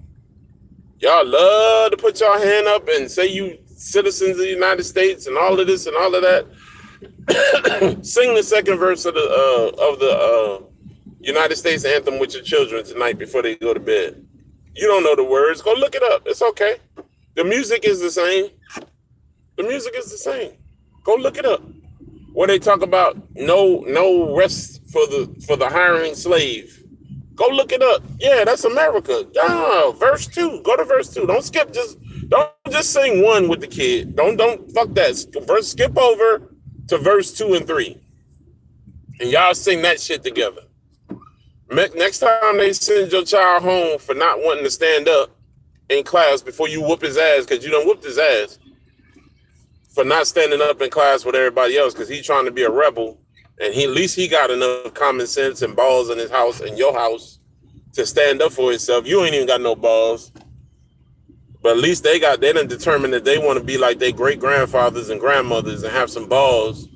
S1: Y'all love to put y'all hand up and say you citizens of the United States and all of this and all of that. Sing the second verse of the United States anthem with your children tonight before they go to bed. You don't know the words. Go look it up. It's okay. The music is the same. The music is the same. Go look it up. Where they talk about no rest for the hiring slave. Go look it up. Yeah, that's America. Yeah, verse 2. Go to verse 2. Don't skip. Don't just sing 1 with the kid. Don't fuck that. Skip over to verse 2 and 3. And y'all sing that shit together. Next time they send your child home for not wanting to stand up in class before you whoop his ass, because you done whooped his ass for not standing up in class with everybody else because he's trying to be a rebel, and at least he got enough common sense and balls in his house and your house to stand up for himself. You ain't even got no balls. But at least they done determined that they want to be like their great grandfathers and grandmothers and have some balls,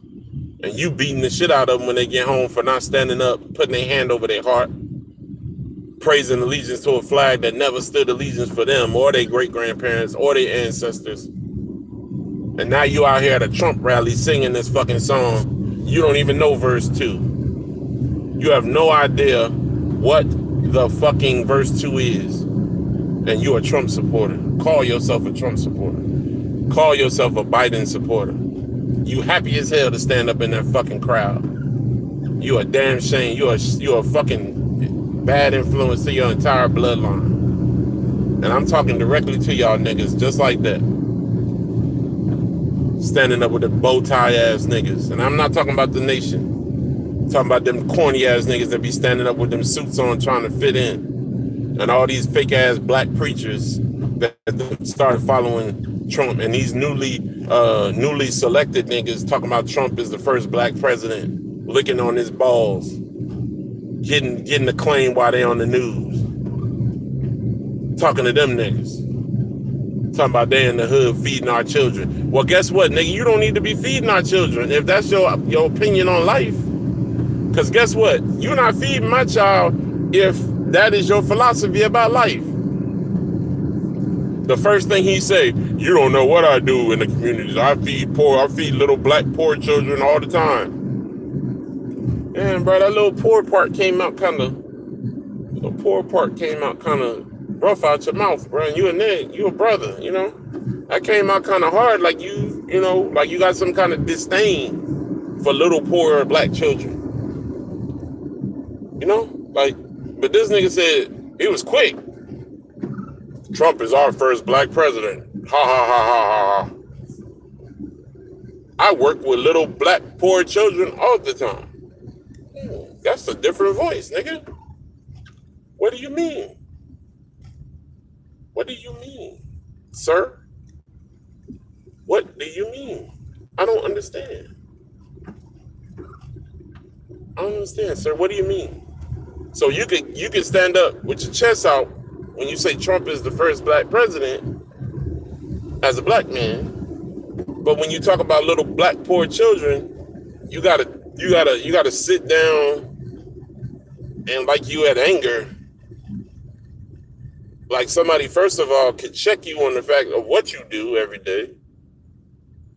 S1: and you beating the shit out of them when they get home for not standing up, putting their hand over their heart, praising allegiance to a flag that never stood allegiance for them or their great grandparents or their ancestors. And now you out here at a Trump rally singing this fucking song. You don't even know verse 2. You have no idea what the fucking verse 2 is. And you a Trump supporter. Call yourself a Trump supporter. Call yourself a Biden supporter. You happy as hell to stand up in that fucking crowd. You a damn shame. You a fucking bad influence to your entire bloodline. And I'm talking directly to y'all niggas just like that. Standing up with the bow tie ass niggas. And I'm not talking about the nation. I'm talking about them corny ass niggas that be standing up with them suits on trying to fit in. And all these fake ass black preachers that started following Trump, and these newly selected niggas talking about Trump is the first black president, licking on his balls, getting the claim while they on the news. Talking to them niggas. Talking about they in the hood feeding our children. Well, guess what, nigga? You don't need to be feeding our children if that's your opinion on life. Because guess what? You're not feeding my child if that is your philosophy about life. The first thing he say, you don't know what I do in the communities. I feed little black poor children all the time. Man, bro, that little poor part came out kind of rough out your mouth, bro. And you a nigga, you a brother, you know? That came out kind of hard, like you got some kind of disdain for little poor black children. You know? But this nigga said, he was quick. Trump is our first black president. Ha ha ha ha ha. I work with little black poor children all the time. That's a different voice, nigga. What do you mean? What do you mean, sir? What do you mean? I don't understand. I don't understand, sir. What do you mean? So you could stand up with your chest out when you say Trump is the first black president as a black man, but when you talk about little black poor children, you gotta sit down and like you had anger, like somebody first of all could check you on the fact of what you do every day,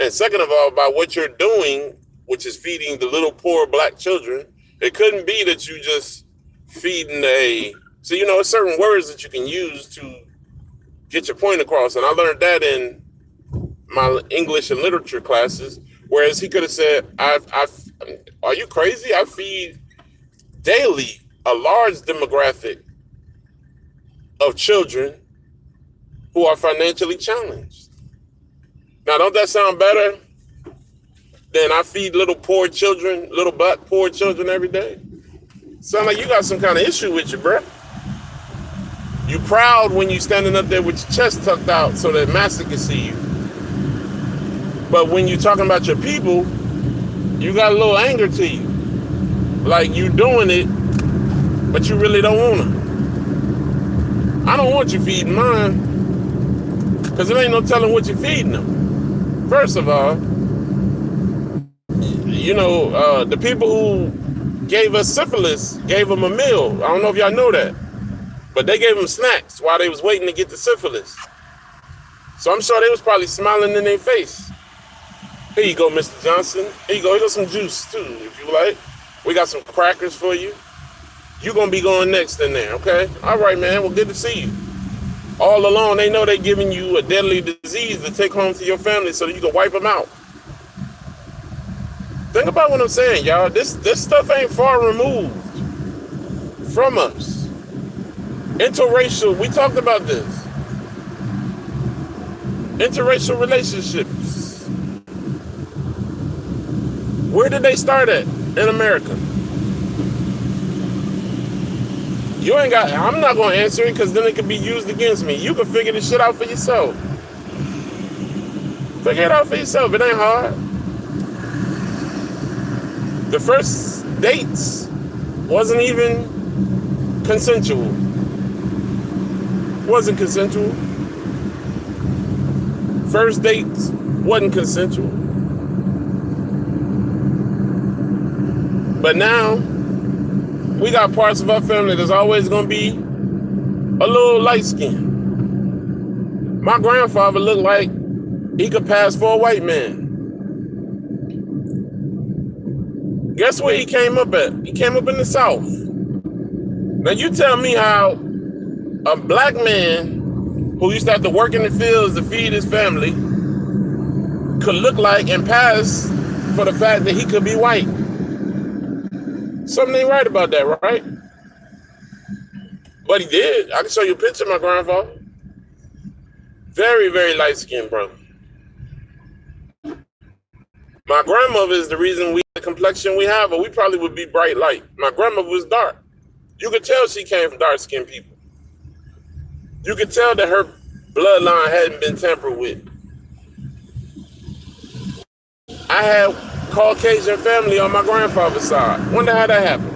S1: and second of all about what you're doing, which is feeding the little poor black children. It couldn't be that you just feeding so it's certain words that you can use to get your point across, and I learned that in my English and literature classes. Whereas he could have said, "Are you crazy? I feed daily a large demographic of children who are financially challenged." Now, don't that sound better than I feed little poor children, little black poor children every day? Sound like you got some kind of issue with you, bro. You proud when you standing up there with your chest tucked out so that master can see you. But when you talking about your people, you got a little anger to you. Like you doing it, but you really don't want to. I don't want you feeding mine, because there ain't no telling what you're feeding them. First of all, the people who gave us syphilis gave them a meal. I don't know if y'all know that, but they gave them snacks while they was waiting to get the syphilis. So I'm sure they was probably smiling in their face. Here you go, Mr. Johnson. Here you go. Here's some juice too, if you like. We got some crackers for you. You're gonna be going next in there, okay? All right, man. Well, good to see you. All along, they know they're giving you a deadly disease to take home to your family so that you can wipe them out. Think about what I'm saying, y'all. This stuff ain't far removed from us. Interracial, we talked about this. Interracial relationships. Where did they start at in America? You ain't got, I'm not going to answer it because then it could be used against me. You can figure this shit out for yourself. Figure it out for yourself. It ain't hard. The first dates wasn't even consensual. Wasn't consensual. First dates wasn't consensual. But now, we got parts of our family that's always going to be a little light-skinned. My grandfather looked like he could pass for a white man. Guess where he came up at? He came up in the South. Now you tell me how a black man who used to have to work in the fields to feed his family could look like and pass for the fact that he could be white. Something ain't right about that, right? But he did. I can show you a picture of my grandfather. Very, very light-skinned brother. My grandmother is the reason we have the complexion we have, or we probably would be bright light. My grandmother was dark. You could tell she came from dark-skinned people. You could tell that her bloodline hadn't been tampered with. I had Caucasian family on my grandfather's side. Wonder how that happened.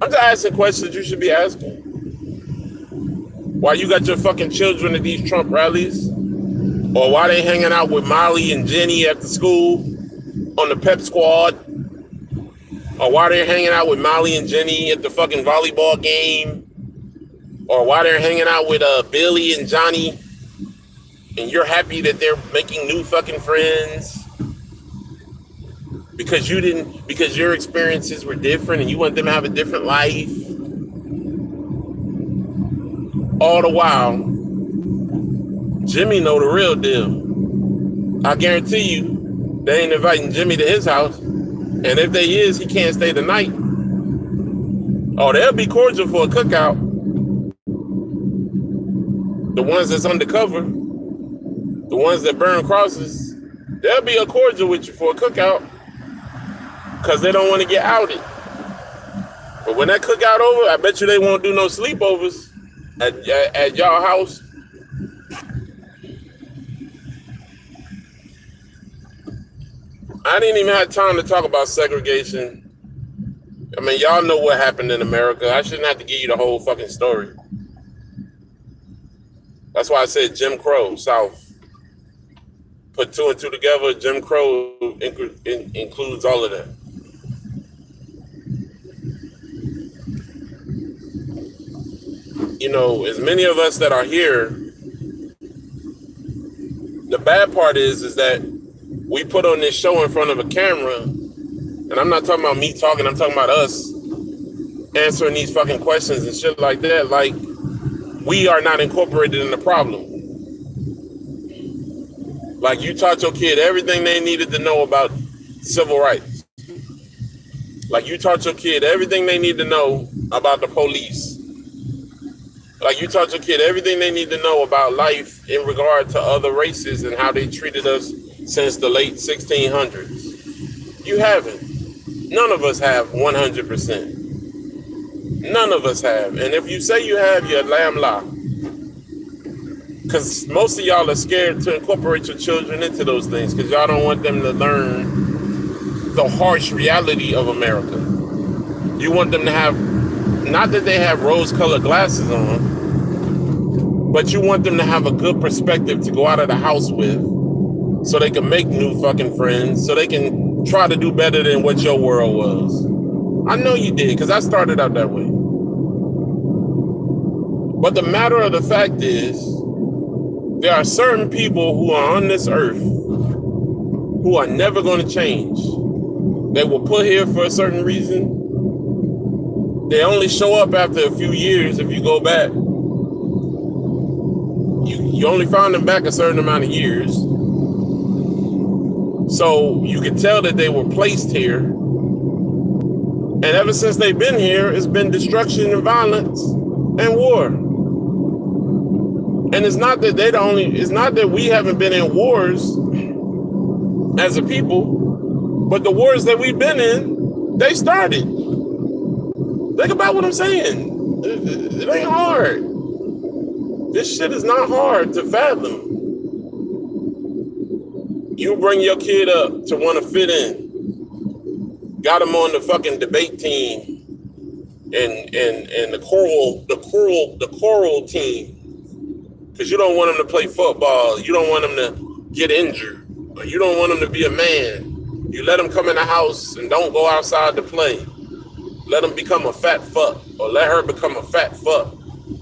S1: I'm just asking questions you should be asking. Why you got your fucking children at these Trump rallies? Or why they hanging out with Molly and Jenny after school on the pep squad? Or why they're hanging out with Molly and Jenny at the fucking volleyball game? Or why they're hanging out with Billy and Johnny and you're happy that they're making new fucking friends? Because your experiences were different and you want them to have a different life. All the while, Jimmy know the real deal. I guarantee you, they ain't inviting Jimmy to his house. And if they is, he can't stay the night. Oh, they'll be cordial for a cookout. The ones that's undercover, the ones that burn crosses, they'll be a cordial with you for a cookout because they don't want to get outed. But when that cookout over, I bet you they won't do no sleepovers at y'all house. I didn't even have time to talk about segregation. I mean, y'all know what happened in America. I shouldn't have to give you the whole fucking story. That's why I said Jim Crow, South. Put two and two together, Jim Crow includes all of that. You know, as many of us that are here, the bad part is that we put on this show in front of a camera, and I'm not talking about me talking, I'm talking about us answering these fucking questions and shit like that, like we are not incorporated in the problem. Like you taught your kid everything they needed to know about civil rights. Like you taught your kid everything they need to know about the police. Like you taught your kid everything they need to know about life in regard to other races and how they treated us since the late 1600s. You haven't. None of us have 100%. None of us have. And if you say you have, you're a lamb lie. Because most of y'all are scared to incorporate your children into those things because y'all don't want them to learn the harsh reality of America. You want them to have, not that they have rose-colored glasses on, but you want them to have a good perspective to go out of the house with so they can make new fucking friends, so they can try to do better than what your world was. I know you did, because I started out that way. But the matter of the fact is, there are certain people who are on this earth who are never going to change. They were put here for a certain reason. They only show up after a few years. If you go back, you only found them back a certain amount of years. So you can tell that they were placed here. And ever since they've been here, it's been destruction and violence and war. And it's not that it's not that we haven't been in wars as a people, but the wars that we've been in, they started. Think about what I'm saying. It ain't hard. This shit is not hard to fathom. You bring your kid up to want to fit in. Got them on the fucking debate team and the choral team. Because you don't want them to play football. You don't want them to get injured. Or you don't want them to be a man. You let them come in the house and don't go outside to play. Let them become a fat fuck. Or let her become a fat fuck.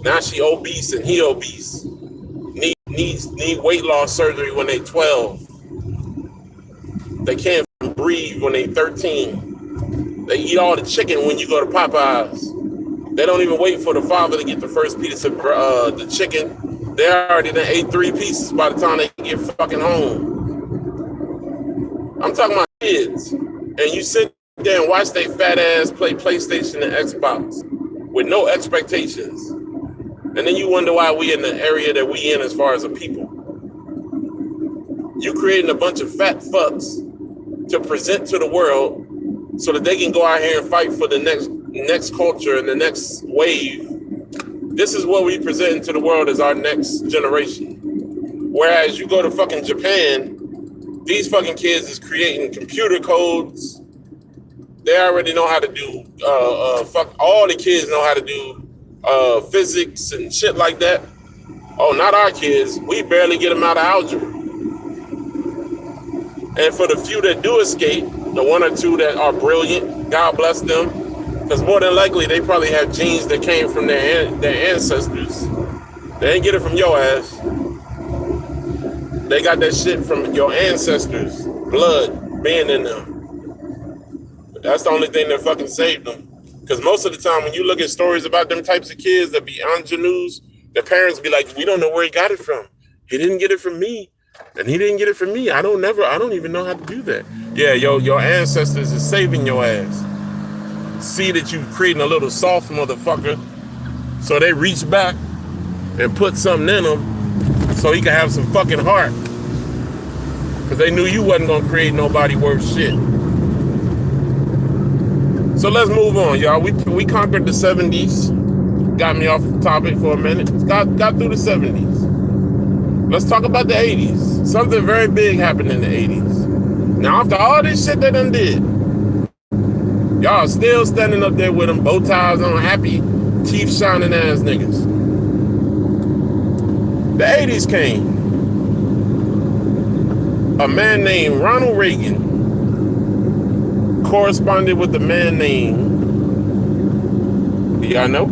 S1: Now she obese and he obese. Need weight loss surgery when they 12. They can't breathe when they 13. They eat all the chicken when you go to Popeyes. They don't even wait for the father to get the first piece of the chicken. They already done ate 3 pieces by the time they get fucking home. I'm talking about kids. And you sit there and watch they fat ass play PlayStation and Xbox with no expectations. And then you wonder why we in the area that we in as far as a people. You creating a bunch of fat fucks to present to the world so that they can go out here and fight for the next culture and the next wave. This is what we present to the world as our next generation. Whereas you go to fucking Japan, these fucking kids is creating computer codes. They already know how to do, all the kids know how to do physics and shit like that. Oh, not our kids. We barely get them out of algebra. And for the few that do escape, the 1 or 2 that are brilliant, God bless them. Because more than likely, they probably have genes that came from their ancestors. They ain't get it from your ass. They got that shit from your ancestors' blood being in them. But that's the only thing that fucking saved them. Because most of the time, when you look at stories about them types of kids that be ingenues, their parents be like, we don't know where he got it from. He didn't get it from me. And he didn't get it from me. I don't even know how to do that. Yeah, your ancestors is saving your ass. See that you creating a little soft motherfucker. So they reach back and put something in him so he can have some fucking heart. Because they knew you wasn't going to create nobody worth shit. So let's move on, y'all. We conquered the 70s. Got me off topic for a minute. Got through the 70s. Let's talk about the 80s. Something very big happened in the 80s. Now, after all this shit they done did, y'all still standing up there with them, bow ties on, happy, teeth shining ass niggas. The 80s came. A man named Ronald Reagan corresponded with a man named, do y'all know?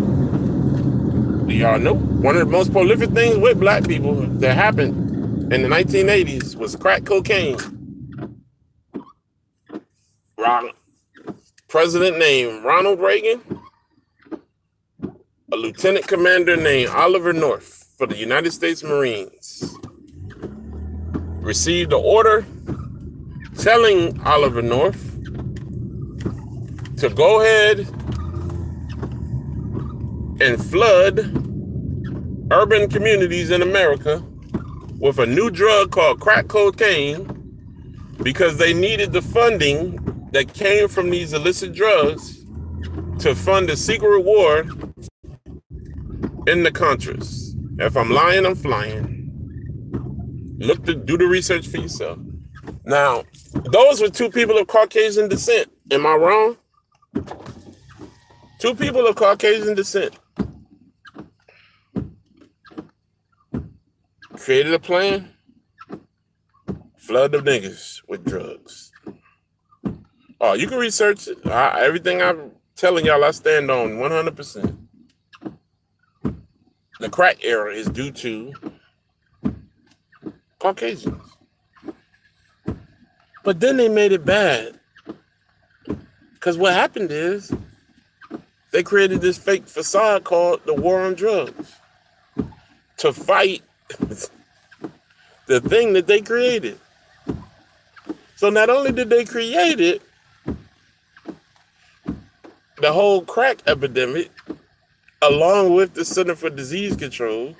S1: One of the most prolific things with black people that happened in the 1980s was crack cocaine. President named Ronald Reagan, a lieutenant commander named Oliver North for the United States Marines, received an order telling Oliver North to go ahead and flood urban communities in America with a new drug called crack cocaine because they needed the funding that came from these illicit drugs to fund a secret war in the Contras. If I'm lying, I'm flying. Do the research for yourself. Now, those were two people of Caucasian descent. Am I wrong? Two people of Caucasian descent created a plan, flood the niggas with drugs. Oh, you can research it. Everything I'm telling y'all, I stand on 100%. The crack era is due to Caucasians. But then they made it bad. Because what happened is they created this fake facade called the War on Drugs to fight the thing that they created. So not only did they create it, the whole crack epidemic, along with the Center for Disease Control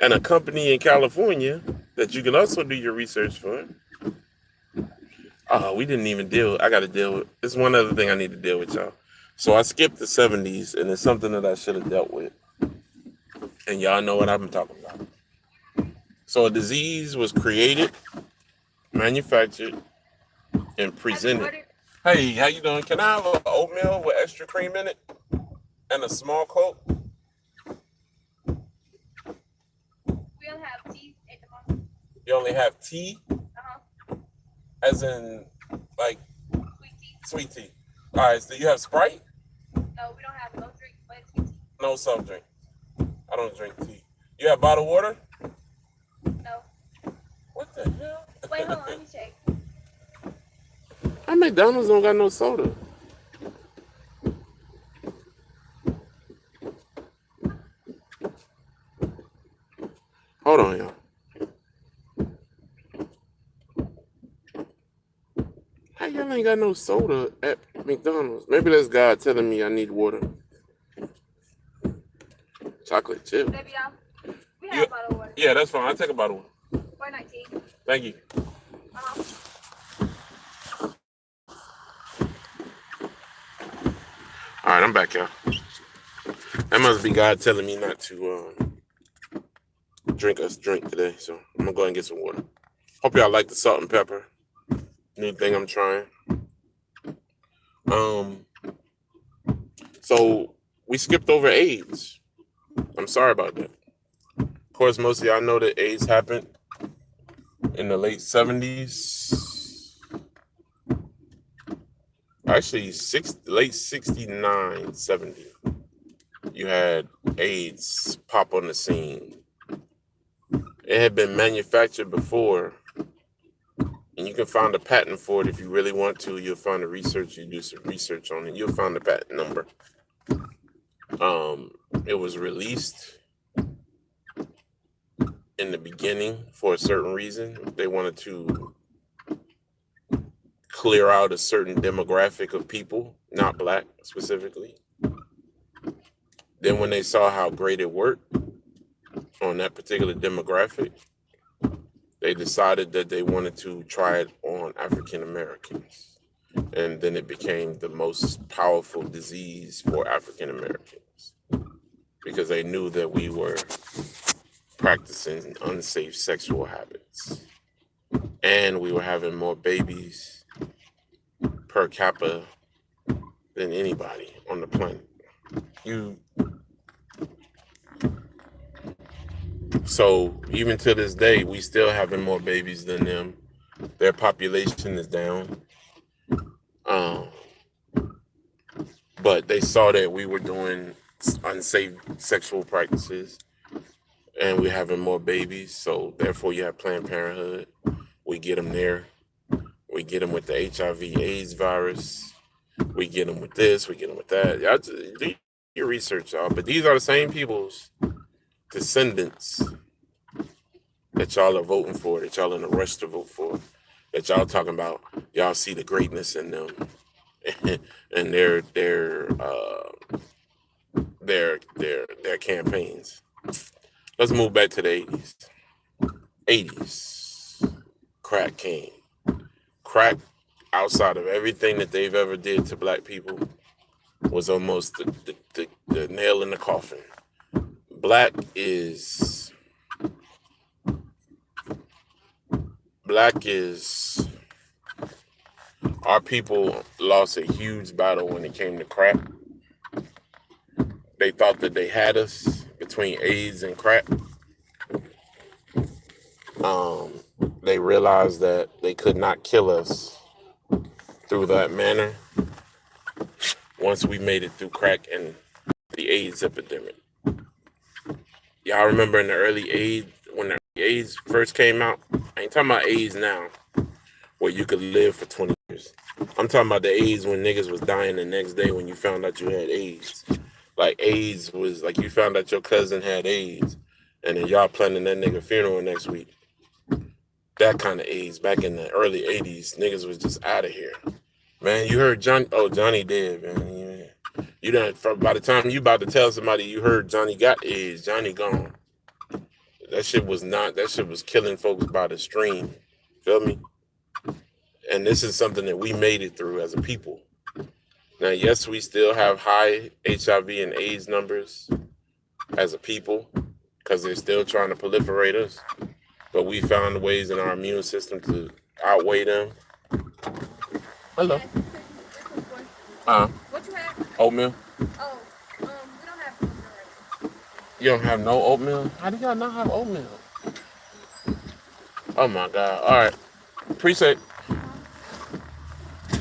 S1: and a company in California that you can also do your research for. Oh, we didn't even I got to deal with. It's one other thing I need to deal with, y'all. So I skipped the 70s, and it's something that I should have dealt with. And y'all know what I'm talking about. So a disease was created, manufactured, and presented. Hey, how you doing? Can I have an oatmeal with extra cream in it and a small Coke?
S2: We only have tea at the moment.
S1: You only have tea?
S2: Uh-huh.
S1: As in, like,
S2: Sweet tea.
S1: Sweet tea. All right, so you have Sprite?
S2: No, we don't have no drink, but it's sweet tea.
S1: No soft drink. I don't drink tea. You have bottled water?
S2: No.
S1: What the hell?
S2: Wait, hold on, let me check.
S1: Our McDonald's don't got no soda. Hold on, y'all. How y'all ain't got no soda at McDonald's? Maybe that's God telling me I need water. Chocolate chip.
S2: Baby, we have a bottle of water.
S1: Yeah, that's fine. I'll take a bottle of water.
S2: $4.19.
S1: Thank you. All right, I'm back, y'all. That must be God telling me not to drink today. So I'm gonna go ahead and get some water. Hope y'all like the salt and pepper. New thing I'm trying. So we skipped over AIDS. I'm sorry about that. Of course, most of y'all know that AIDS happened in the late 70s. Actually, late 69, 70. You had AIDS pop on the scene. It had been manufactured before, and you can find a patent for it if you really want to. You'll find the research. You do some research on it. You'll find the patent number. It was released in the beginning for a certain reason. They wanted to clear out a certain demographic of people, not black specifically. Then when they saw how great it worked on that particular demographic, they decided that they wanted to try it on African Americans. And then it became the most powerful disease for African Americans because they knew that we were practicing unsafe sexual habits. And we were having more babies per capita than anybody on the planet. So even to this day, we still having more babies than them. Their population is down. But they saw that we were doing unsafe sexual practices and we're having more babies. So therefore you have Planned Parenthood. We get them there. We get them with the HIV/AIDS virus. We get them with this. We get them with that. Y'all do your research, y'all. But these are the same people's descendants that y'all are voting for, that y'all in a rush to vote for, that y'all talking about. Y'all see the greatness in them and their campaigns. Let's move back to the 80s. 80s. Crack came. Crack, outside of everything that they've ever did to black people, was almost the nail in the coffin. Black is our people lost a huge battle when it came to crack. They thought that they had us between AIDS and crack. They realized that they could not kill us through that manner once we made it through crack and the AIDS epidemic. Y'all remember in the early AIDS, when the AIDS first came out? I ain't talking about AIDS now, where you could live for 20 years. I'm talking about the AIDS when niggas was dying the next day when you found out you had AIDS. Like AIDS was like you found out your cousin had AIDS, and then y'all planning that nigga funeral next week. That kind of AIDS back in the early 80s, niggas was just out of here. Man, you heard Johnny, oh, Johnny dead, man. You done, by the time you about to tell somebody you heard Johnny got AIDS, Johnny gone. That shit was killing folks by the stream. Feel me? And this is something that we made it through as a people. Now, yes, we still have high HIV and AIDS numbers as a people because they're still trying to proliferate us. But we found ways in our immune system to outweigh them. Hello.
S2: What you have?
S1: Oatmeal.
S2: Oh, we don't have oatmeal right now.
S1: You don't have no oatmeal? How do y'all not have oatmeal? Oh my God. All right. Appreciate.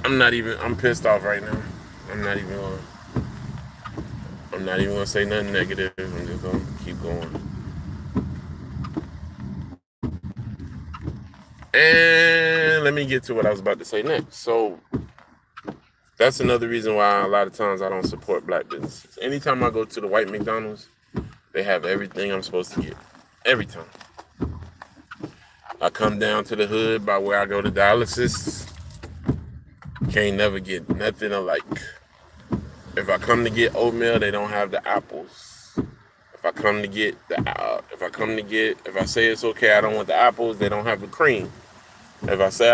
S1: I'm pissed off right now. I'm not even gonna say nothing negative. I'm just gonna keep going. And let me get to what I was about to say next. So that's another reason why a lot of times I don't support black businesses. Anytime I go to the white McDonald's, they have everything I'm supposed to get. Every time. I come down to the hood by where I go to dialysis. Can't never get nothing alike. If I come to get oatmeal, they don't have the apples. If I say it's okay, I don't want the apples, they don't have the cream. If I say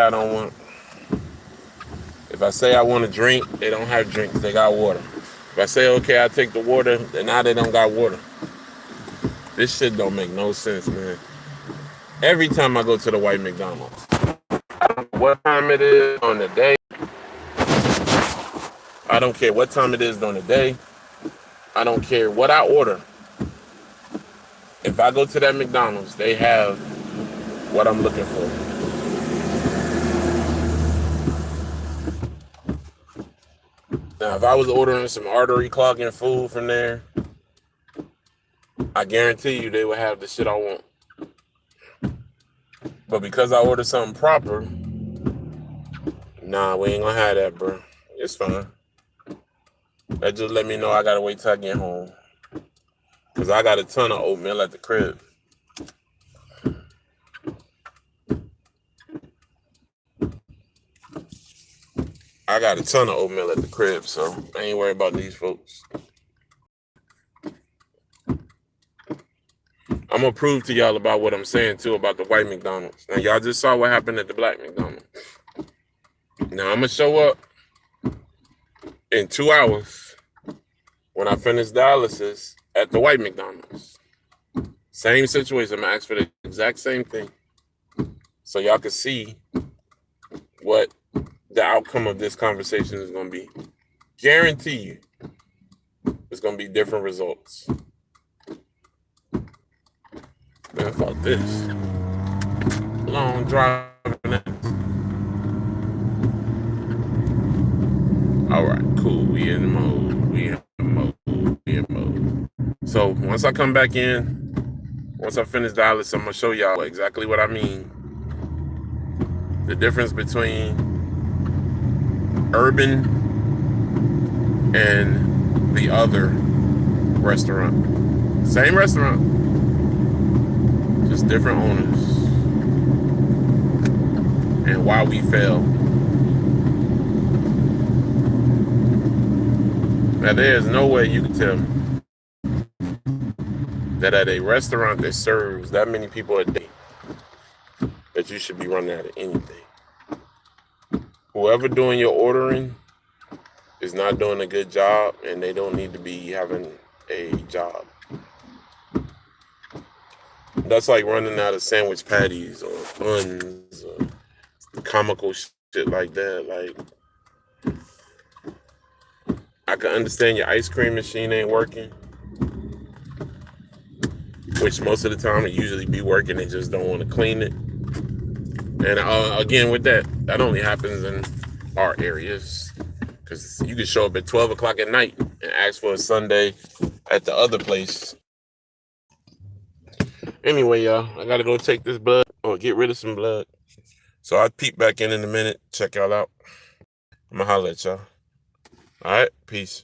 S1: I want a drink, they don't have drinks, they got water. If I say, okay, I take the water, then now they don't got water. This shit don't make no sense, man. Every time I go to the white McDonald's, I don't know what time it is on the day. I don't care what time it is during the day. I don't care what I order. If I go to that McDonald's, they have what I'm looking for. Now, if I was ordering some artery clogging food from there, I guarantee you they would have the shit I want. But because I ordered something proper, nah, we ain't gonna have that, bro. It's fine. That just let me know I gotta wait till I get home. Cause I got a ton of oatmeal at the crib. So I ain't worried about these folks. I'm gonna prove to y'all about what I'm saying too about the white McDonald's. Now y'all just saw what happened at the black McDonald's. Now I'm gonna show up in 2 hours when I finish dialysis at the white McDonald's. Same situation. I'm gonna ask for the exact same thing, so y'all can see what the outcome of this conversation is gonna be. Guarantee you, it's gonna be different results. Man, fuck this. Long driving. All right, cool. We in mode. So once I come back in, once I finish dialysis, I'm gonna show y'all exactly what I mean. The difference between urban and the other restaurant. Same restaurant, just different owners. And why we fail. Now, there's no way you can tell me that at a restaurant that serves that many people a day, that you should be running out of anything. Whoever doing your ordering is not doing a good job, and they don't need to be having a job. That's like running out of sandwich patties or buns or comical shit like that. Like, I can understand your ice cream machine ain't working, which most of the time it usually be working. They just don't want to clean it. And again, with that only happens in our areas, because you can show up at 12 o'clock at night and ask for a Sunday at the other place. Anyway, y'all, I gotta go take this blood or get rid of some blood. So I'll peep back in a minute, check y'all out. I'm gonna holler at y'all. All right, peace.